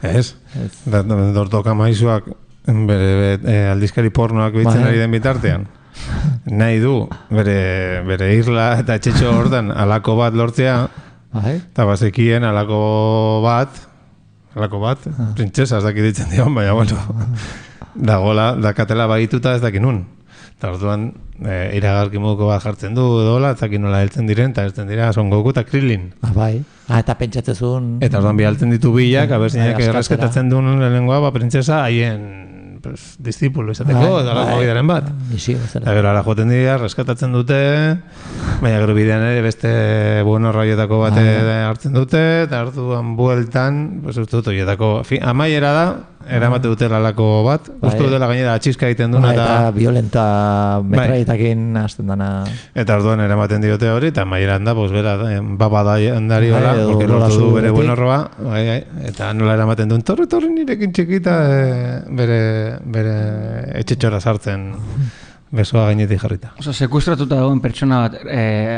Ez? Dortoka maizuak bere aldizkari pornoak bitzen ari den bitartean. Nahi du, bere irla eta etxetxo hortan alako bat lortzea, eta bazekien alako bat, printzesa ez dakit ditzen dion, baina bueno, dagoela, dakatela bagituta ez dakin nun. Eta orduan, iragarki moduko bat jartzen du edola, ez dakin nola heltzen diren, eta heltzen dira Son Goku eta Krillin. Bai, eta pentsatzezun... Eta orduan bihaltzen ditu bilak, aberzinak erresketatzen duen lehenengoa, printzesa haien diszipulo izateko, edo alako bidaren bat. Eta gero ara joaten dira, reskatatzen dute, baina gero bidean ere beste bueno raioetako bate hartzen dute, eta hartuan bueltan, uste dut horietako, amaiera da, eramate dute lalako bat, uste dutela gainera atxiska egiten duna. Eta violenta metraietakin hasten dana. Eta orduan eramaten diote hori, eta amaieran da, bera, babada handari hola, porque lortu du bere buenorroa, eta nola eramaten duen, torri nirekin txikita, bere etxetxora sartzen besoa gainetik jarrita. Oso, sekuestratuta dagoen pertsona bat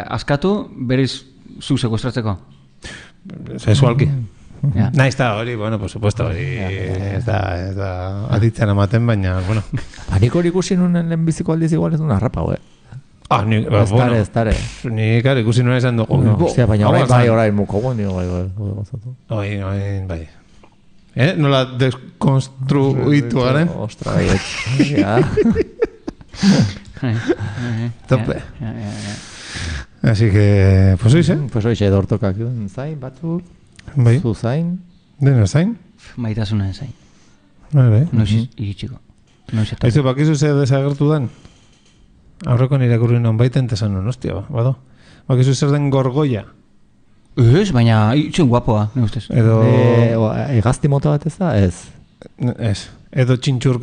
askatu, beriz zu sekuestratzeko? Sexualki. Naiz da hori, bueno, por supuesto, hori ez da aditzen amaten, baina, bueno. Nik hori ikusi nuen lehenbiziko aldiz igual ez duen harrapau, Ez tare. Nik ikusi nuen esan dugu. Baina orain muko guen, bai. Nola deskonstruitu garen? Ostra, bai, Tope. Así que, pues hoize. Pues hoize, dortokak zain batzuk. Bai. Zu zain. Dena zain? Maitasuna zain. Bai. Noiz iritsiko. Aizu, bakizu zer desagertu dan? Aurreko irakurri non baiten tesan non, ostia, bado. Bakizu zer den gorgoia? Ez, baina itxun guapoa, ne ustez. Edo... Egazti mota bat ez da? Ez. Edo txintxur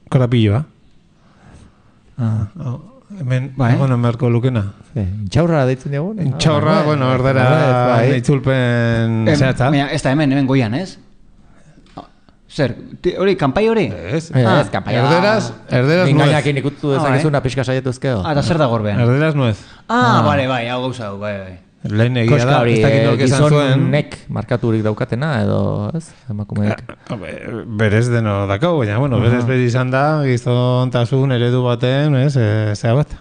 korapilloa. Hemen, bueno, merko lukena. Intxaurra deitzen dugu? Intxaurra, bueno, erdera itzulpen zehatza. Ez da hemen goian, ez? Zer, hori, kanpai hori? Ez, kanpai hori. Erderaz nuez. Ingainak inikutu dezakezuna pixka saietu ezkeo. Eta zer da gorbean? Erderaz nuez. Bai, hau gauza, bai. Lehen egia da, ez dakit nok esan zuen. Gizonek markaturik daukatena, edo, ez? Emakumeak. Berez deno dakau, baina, bueno, berez izan da, gizontasun eredu baten, ez, zea bat.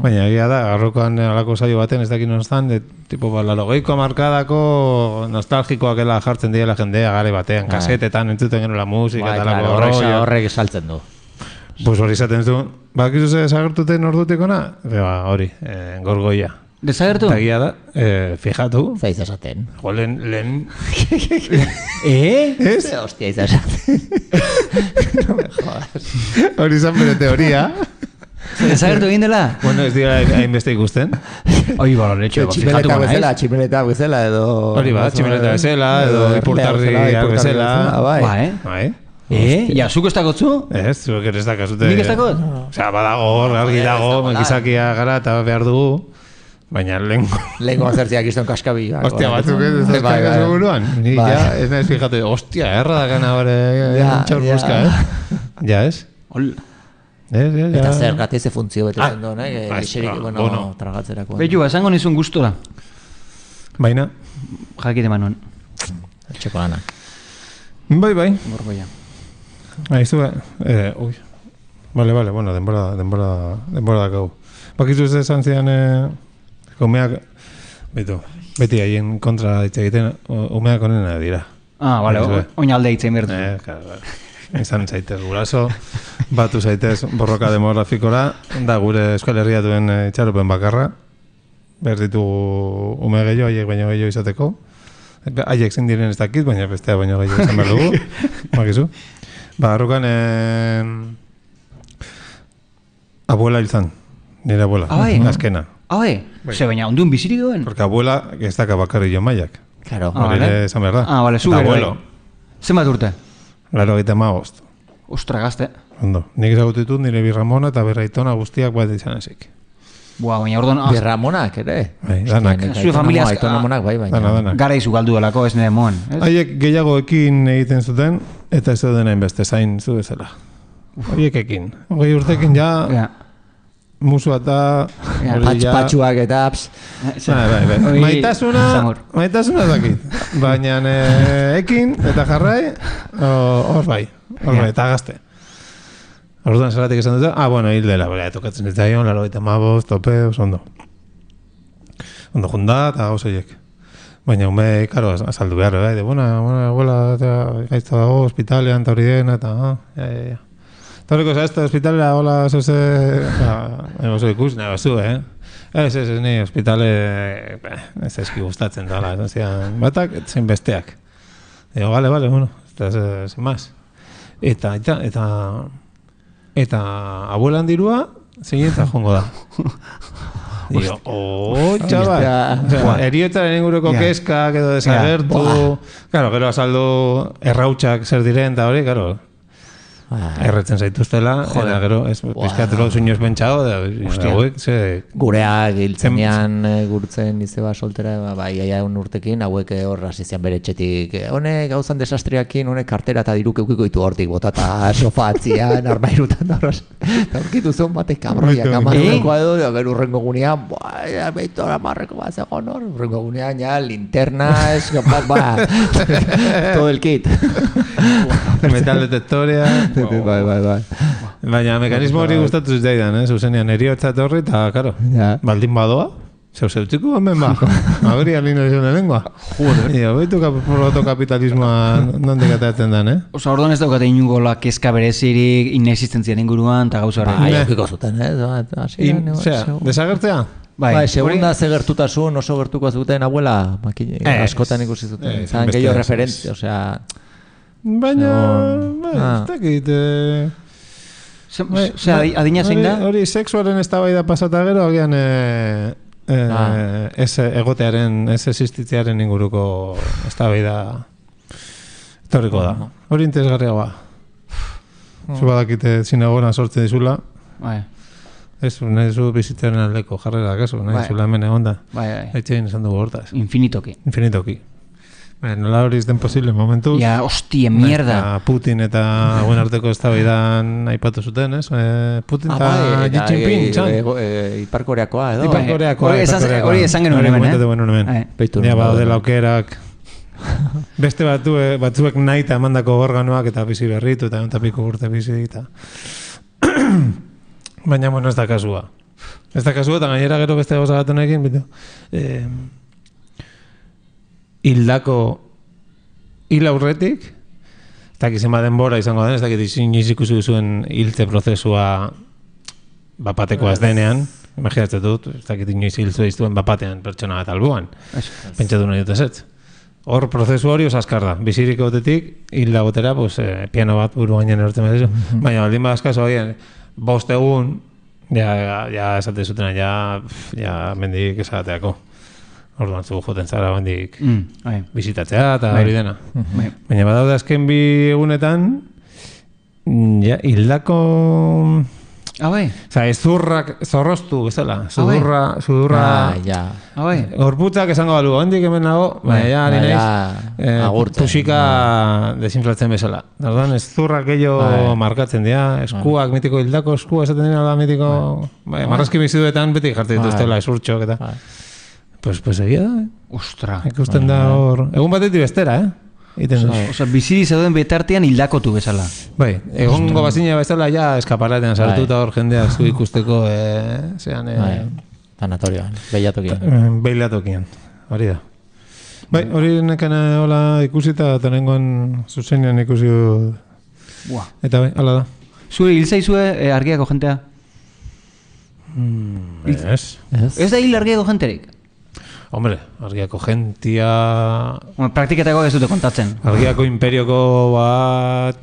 Baina egia da, garrokoan alako saio baten, ez dakit noztan, tipo, lalogeiko markadako nostalgikoakela jartzen diela jendea gare batean, kasetetan entzuten genuen la musika, eta lako rollo. Horrek saltzen du. Pues hori izaten zu, bakizu ze desagertuten ordutikona? Hori, gorgoia. Desagertu? Eta gira da, fijatu. Zaiz esaten. Jo, lehen... Ez? Hostia, iz esaten. No me jodas. Hori izan bere teoria. Desagertu egin dela? Bueno, ez dira hainbeste ikusten. Hoi, balo, letxo, fijatu gana, ez? Tximeleta bezala, edo... Hori ba, tximeleta bezala, edo ipurtarriak bezala. Bai. Ja, zuk ez dakotzu? Ez, zuek ere ez dakazute. Nik ez dakot? Osea, badago, argi dago, gizakia gara eta behar dugu. Baina lehenko azertziak izan kaskabilak. Ostia, batzuk ez azkabilak seguruan. Ni ja, ez nahiz fijate, ostia, erra da gana bare txor buska, Ja, ez? Eta zer gati ze funtzio betetzen duen, lixerik, tragatzerako. Behitu, esango nizun gustora. Baina? Jakite manuen. Txeko lanak. Bai. Gorgoia. Aizu, ui. Vale, bueno, denbora dakau. Bakizu ez esan zidan, umeak, beti haien kontra ditze egiten, umeak onena dira. Vale, oin alde hitzen bertu. Izan zaitez guraso, batu zaitez borroka demografikora, da gure Euskal Herria duen itxaropen bakarra, behar ditugu ume gehiago, haiek baino gehiago izateko. Haiek zein diren ez dakit, baina bestea baino gehiago izan behar dugu. Bakizu. Arrokan abuela hilzan, nire abuela, azkena. Ze baina, ondun bizirik duen? Porque abuela ez daka bakarri jo maiak. Claro. Hori esan behar da. Vale, zu gero. Zenbat urte? 85. Ostra, gazte. Ondo, nik ezagutitut nire Birramona eta Berraitona guztiak bat izan ezik. Baina orduan... Birramonak, ere? Bai, danak. Zue familiaz... Aitonamonak, bai. Danak. Gara izu galdu delako, ez nire moan. Haiek gehiago ekin egiten zuten, eta ez duen hainbeste zain zu bezala. Haiek ekin. 20 urtekin ja... Musua eta... Patxuak eta... Bai. Maitasuna dakit. Baina ekin eta jarrai, hor bai, eta gazte. Orduan zeratik esan dut, bueno, hil dela, tokatzen ez daion, 85, tope, ondo. Ondo junda eta gauzoiek. Baina ume, karo, azaldu behar, bona, abuela, gaizto dago, hospitalean, eta hori dena, eta... Torriko zazte, hospitalera, hola, zoze... Ego zo ikus, nahi bazu, Ez, ni hospitale... Ez eski gustatzen dala, ez zian... Batak, zein besteak. Digo, vale, bueno, ez más. Eta abuelan dirua, zein jongo da. Digo, txabal. Erioetaren inguruko keskak edo desagertu... Claro, gero azaldu errautxak zer diren, eta hori, claro... Erretzen zaituztela, eta gero, pizkatero zuinoz bentsao, gurea giltzenean gurtzen izeba soltera, bai, un urtekin, hauek hor hasizian bere etxetik, honek gauzan desastriakin, honek kartera eta diruk eukiko ditu hortik, botata sofatzian, armairutan, aurkitu zuen batek kabroiak, amarrekoa edo, gero urrengo gunean, behitu amarreko bat zegoen hor, urrengo gunean, linterna, todo el kit. Metal detektorea. Bai. Baina mekanismo hori gustatu zitaidan, zuzenean eriotza etorri eta, karo, baldin badoa, zeu-zeutiko hemen ba, agri alino izan lengua. Joder. Baitu protokapitalismoa nondik atatzen dan, Osa, orduan ez daukate inungo la kezka berezirik, inexistentzian inguruan, eta gauza horrekin. Bai, eukiko zuten, desagertzea? Bai, segunda ze gertutasun, oso gertuko zuten abuela, askotan ikusi zuten, zan gehiago referentzia, osea... Baina, ez dakit... Adina zein da? Hori sexuaren eztabaida pasata gero, agian ez egotearen, ez existitzearen inguruko eztabaida etorriko da. Hori interesgarriagoa. Zu badakite zinagona sortzen dizula. Ez, nahi zu bizitzaren aldeko jarrera, kasu, nahi zula hemen egon da. Etxein esan dugu hortaz. Infinitoki. Nola hori izten posible momentu. Ja, hostia, mierda. Putin eta hauen arteko eztabaidan aipatu zuten, ez? Putin eta Xi Jinping, txan. Iparkoreakoa, edo? Hori esan genuen hemen, Ja, badela aukerak. Beste batzuek nahi eta emandako organoak eta bizi berritu eta ontapiko urte bizi eta... Baina, bueno, ez da kasua. Ez da kasua eta gainera gero beste gauza gatu nahekin, bitu. Hil aurretik, ez dakit zenba denbora izango den, ez dakit inoiz ikusi duzuen hiltze prozesua bapatekoa ez denean, imaginatzen dut, ez dakit inoiz hiltze iztuen bapatean pertsona bat alboan, pentsatu nahi dut ez. Hor prozesu hori osaskar da, bizirik egotetik, hil dagotera, piano bat buru gainean erortzen bat baina baldin badazkazo, 5 egun, ja esate zutena, ja mendik esateako. Orduan zu joten zara bandik bizitatzea eta hori dena. Baina badaude azken 2 egunetan hildako Bai. Osa, ezurrak zorroztu bezala. Sudurra... Bai. Gorputzak esango balu, hondik hemen nago, baina ari naiz, pusika desinflatzen bezala. Orduan, ezurrak gehiago markatzen dira, eskuak, mitiko hildako eskua esaten dira da mitiko... Marrazki biziduetan beti jartzen dituztela, esurtxok eta... Pues egia da, Ostra. Ikusten da hor... Egun batetik bestera, Osa, biziri zauden betartean hildakotu bezala. Bai, egongo bazina bezala ja eskaparatean sartuta hor jendeak zu ikusteko zean... Sanatorioan, beilatokian. Beilatokian, hori da. Bai, hori nekana hola ikusita eta nengoan zuzenean ikusi du... Eta bai, hala da. Zure hil zaizue argiako jentea? Ez da hil argiako jenterik? Hombre, argiako gentia... Praktiketako ez dute kontatzen. Argiako imperioko bat...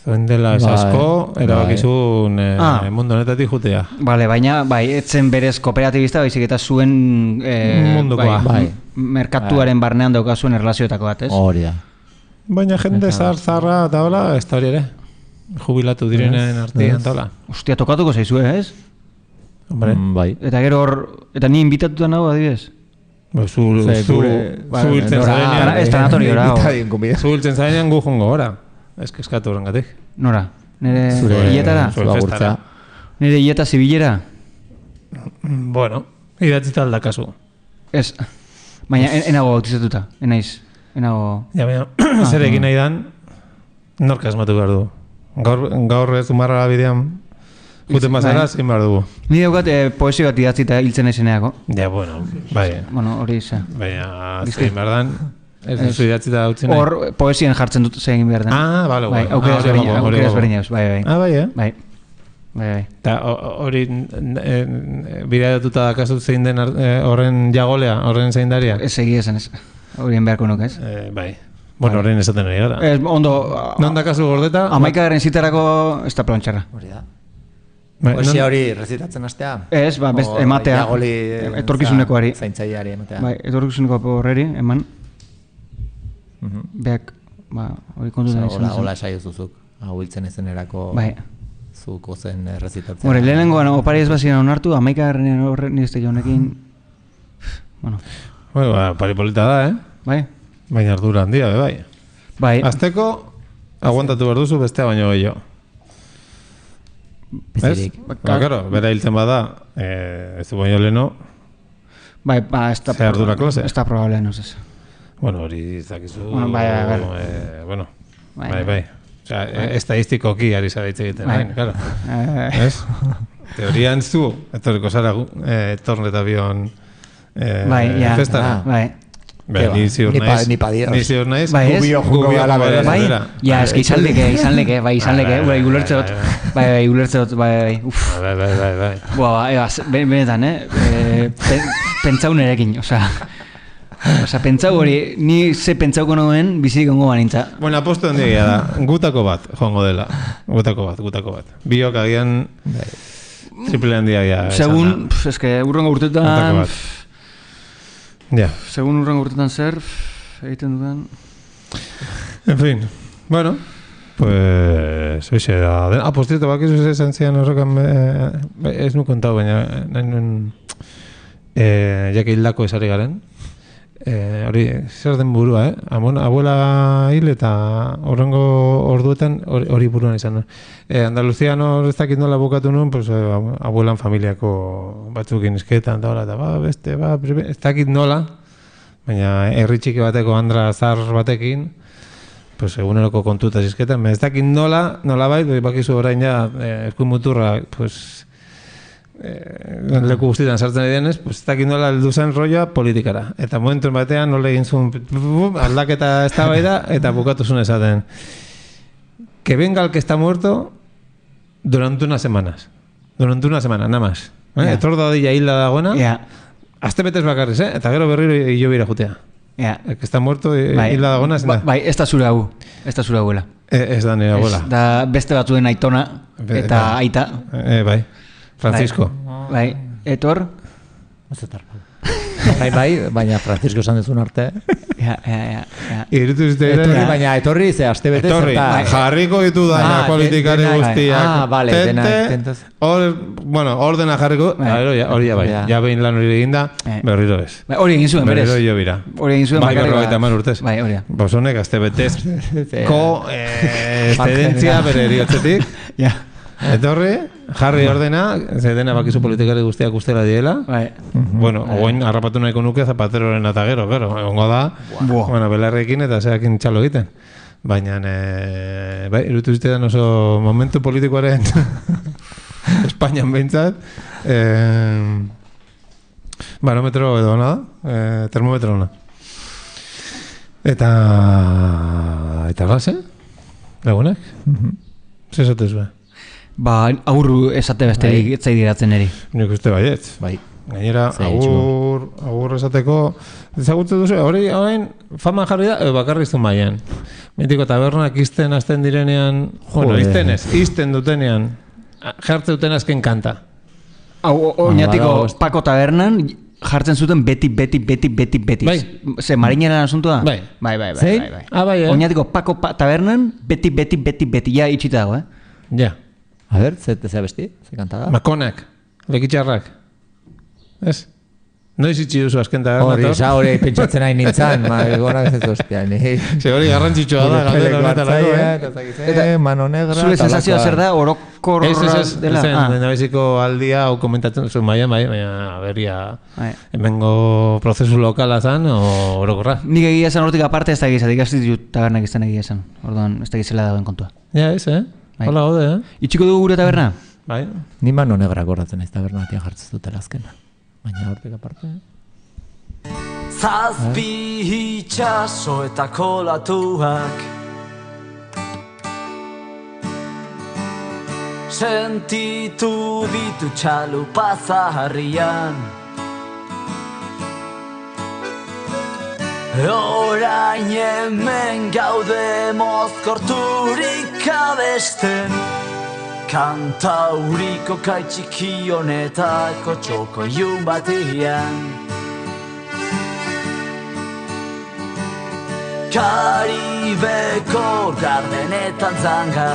Oendela ez asko, erabakizun mundu honetatik jutea. Bale, baina, etzen berez kooperatibista, baizik eta zuen... Mundukoa. Merkatuaren barnean daukazuen erlazioetako bat, ez? Hori da. Baina jende zarra eta hola, ez da hori ere. Jubilatu direnen artean eta hola. Ostia, tokatuko zaizue, ez? Hombre. Bai. Eta gero hor... Eta ni inbitatuta nago, adibidez? Zu hiltzen zarenean... Ez tanatoriora. Zu hiltzen zarenean gu jongo gora. Ez eskatu horrengatik. Nora? Nire hietara? Nire hieta zibilera? Bueno, idatzita aldakazu. Ez, baina enago bautizatuta, enaiz. Ja, baina, zer egin nahi dan, norka esmatu behar du. Gaur ez umarra bidean, juten bazara, zin behar dugu. Ni daukat poesio bat idatzita hiltzen aizeneako. Ja, bueno, bai. Bueno, hori izan. Baina, zein behar dan, ez duzu idatzita hautzen nahi. Hor, poesien jartzen dut zegin behar den. Bale, bai. Aukera ezberdinak, bai. Bai. Bai. Eta hori bidaiatuta dakazu zein den horren jagolea, horren zaindaria? Ez egi esan ez, horien beharko nuk ez. Bai. Bueno, horren esaten ari gara. Ondo... Non dakazu gordeta? 11. zitarako ez da plantxarra. Hori da. Poesia hori rezitatzen hastea? Ez, ematea. Jagoli... Etorkizunekoari. Zaintzaileari ematea. Bai, etorkizuneko horreri, eman. Beak, hori kontutan izan. Hola esai uzuzuk, hau hiltzen ezenerako... Bai. Zuko zen rezitatzen. Hore, lehenengoan opari ez bazien onartu, 11. horren nizte jonekin... Bueno. Paripolita da, Bai. Baina ardura handia, bai. Bai. Azteko, aguantatu behar duzu bestea baino gehiago. Bizirik. Claro, bera hiltzen bada, ez du baino leheno... Bai, ez da... Ze ardura klase? Ez da probable, no sé. Bueno, hori zakizu... Bueno, bai. Osea, estadistikoki ari zara hitz egiten, claro. Ez? Teorian zu, etorriko zara tornetabion festara. Bai. Ni ziur naiz. Ni ziur naiz. Gubio gala bere. Bai, ja, eski izan leke. Bai, gulertze dut. Bai. Bai. Boa, benetan, pentsau nerekin, osea, pentsau hori, ni ze pentsauko noen bizirik ongo banintza. Bueno, aposto handia da, gutako bat joango dela. Gutako bat. Biok agian triple handia ja. Segun, eske urrengo urtetan... Ja. Segun urrengo urtetan zer, egiten dudan... En fin, bueno, pues... Oixe da... Por cierto, bakizu esan zian horrekan... Ez nu kontau, baina... Jake hildako esari garen. Hori, zer den burua, abuela hil eta horrengo orduetan hori buruan izan. Andaluzian hor ez dakit nola bukatu nuen, pues, abuelan familiako batzukin izketan, beste, ez dakit nola, baina herri txiki bateko andra zar batekin, pues, eguneroko kontuta izketan, ez dakit nola bai, bakizu orain ja, eskuin muturra, pues, leku guztietan sartzen edienez, pues ez dakit nola heldu zen roia politikara. Eta momentuen batean nola egin zuen aldaketa eztabaida eta bukatu zuen esaten. Que venga el que está muerto durante unas semanas. Durante una semana, nada más. Etor dadila hilda dagoena. Azte betez bakarriz, eta gero berriro hilo bira jutea. El que está muerto hilda dagoena zen da. Bai, ez da zure hau. Ez da zure abuela. Ez da nire abuela. Da beste batzuen aitona eta aita. Bai. Francisco. Bai, etor? Bai, baina Francisco esan dezun arte, Irutu zitzaidan. Etorri, ze aste betez. Etorri, jarriko ditu daina politikari guztiak. Vale, hor dena jarriko, hori ja bai, ja behin lan hori eginda, berriro ez. Hori egin zuen, berez. Berriro jo bira. Hori egin zuen, bakarrik urtez. Bai, hori. Bosonek, aste betez, excedentzia bere eriotzetik. Etorri, jarri ordena, ze dena bakizu politikari guztiak ustela diela. Bueno, oin harrapatu nahiko nuke Zapateroren eta gero, egongo da, bueno, belarrekin eta zeakin txalo egiten. Baina, bai, irutu zitean oso momentu politikoaren Espainian behintzat, barometro edo ona da, termometro ona. Eta gaz, lagunek? Zesatez be? Ba, aurru esate besterik etzai diratzen eri. Nik uste baiet. Bai. Gainera, agur esateko, ezagutzen duzu, hori fama jarri da, bakarri izten baian. Mitiko tabernak izten azten direnean, bueno, izten dutenean, jartze duten azken kanta. Oinatiko Pako tabernan, jartzen zuten beti. Bai. Ze marineran asuntua? Bai. Bai. Bai, Oinatiko Pako tabernan, beti, ja itxita dago, Ja. A ber, ze besti? Ze kantada? Makonak, lekitxarrak. Ez? Noiz itxi duzu azken taberna? Hori pentsatzen nahi nintzen, gonak ez ostia. Ze hori garrantzitsua da, galdera honetarako, mano negra. Zure sensazioa zer da, orokorra dela? Nabeziko aldia, hau komentatzen zuen baina berria hemengo prozesu lokala zan, orokorra. Nik egia esan hortik aparte ez da egizatik, ez ditut tabernak izan egia esan. Orduan, ez da egizela dagoen kontua. Ja, ez, Hola, gode, Itxiko dugu gure taberna? Bai. Ni mano negra gorratzen ez tabernatia jartzen dutela azkena. Baina hortik aparte. Zazpi itxaso eta kolatuak sentitu ditu txalupa zaharrian. Orain hemen gaude mozkorturik abesten, kantauriko kaitxiki honetako txoko ilun batian. Karibeko gardenetan zanga,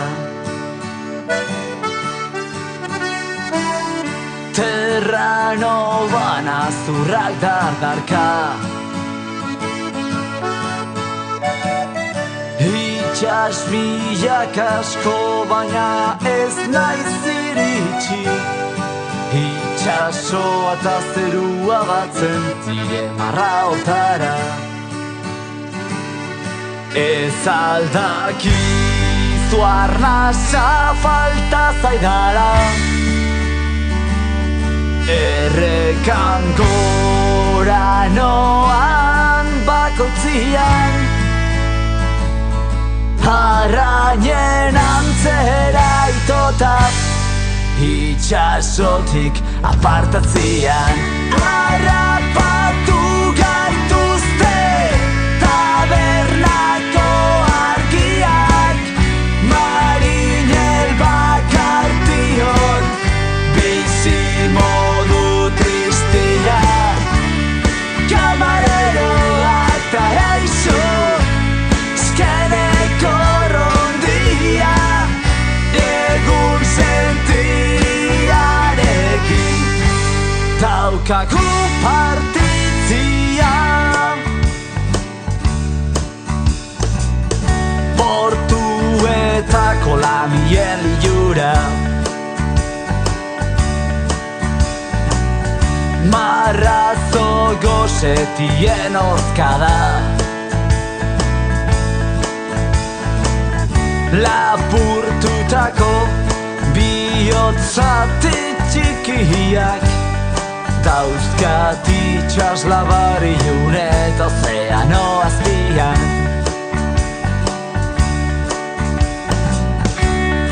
Terranoban azurrak dardarka, itxas milak asko baina ez naiz iritsi, itxasoa eta zerua batzen dire marraotara. Ez aldakizu arnasa falta zaidala, errekan gora noan bakoitzian, arrainen antzera itota, itxasotik apartatzian. Harrapatu gaituzte tabernako argiak, marinel bakartion bizi modu tristia, kamareroak ta eixo skeneko rondia, egun sentiarekin daukagu partitzia. Portuetako lamien liura, marrazo gozetien ozkada, lapurtutako bihotzati txikiak, dauzkat itxas labariun eta ozeano azpian.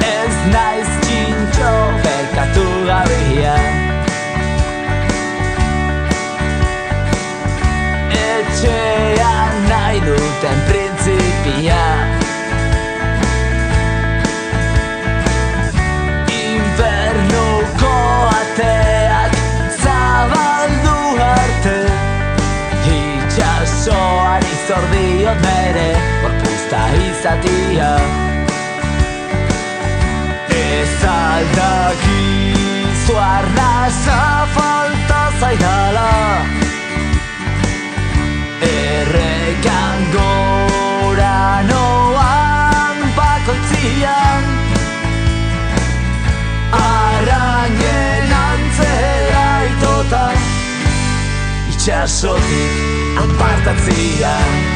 Ez naiz txintxo berkatu gabia, etxean nahi duten printzipia, infernuko ateak zabaldu arte, itxasoan zor diot nere gorpuzta izatia. Ez aldakizu arnaza falta zaidala, errekan gora noan bakoitzian, arrainen antzela itota, itxasotik apartatzian.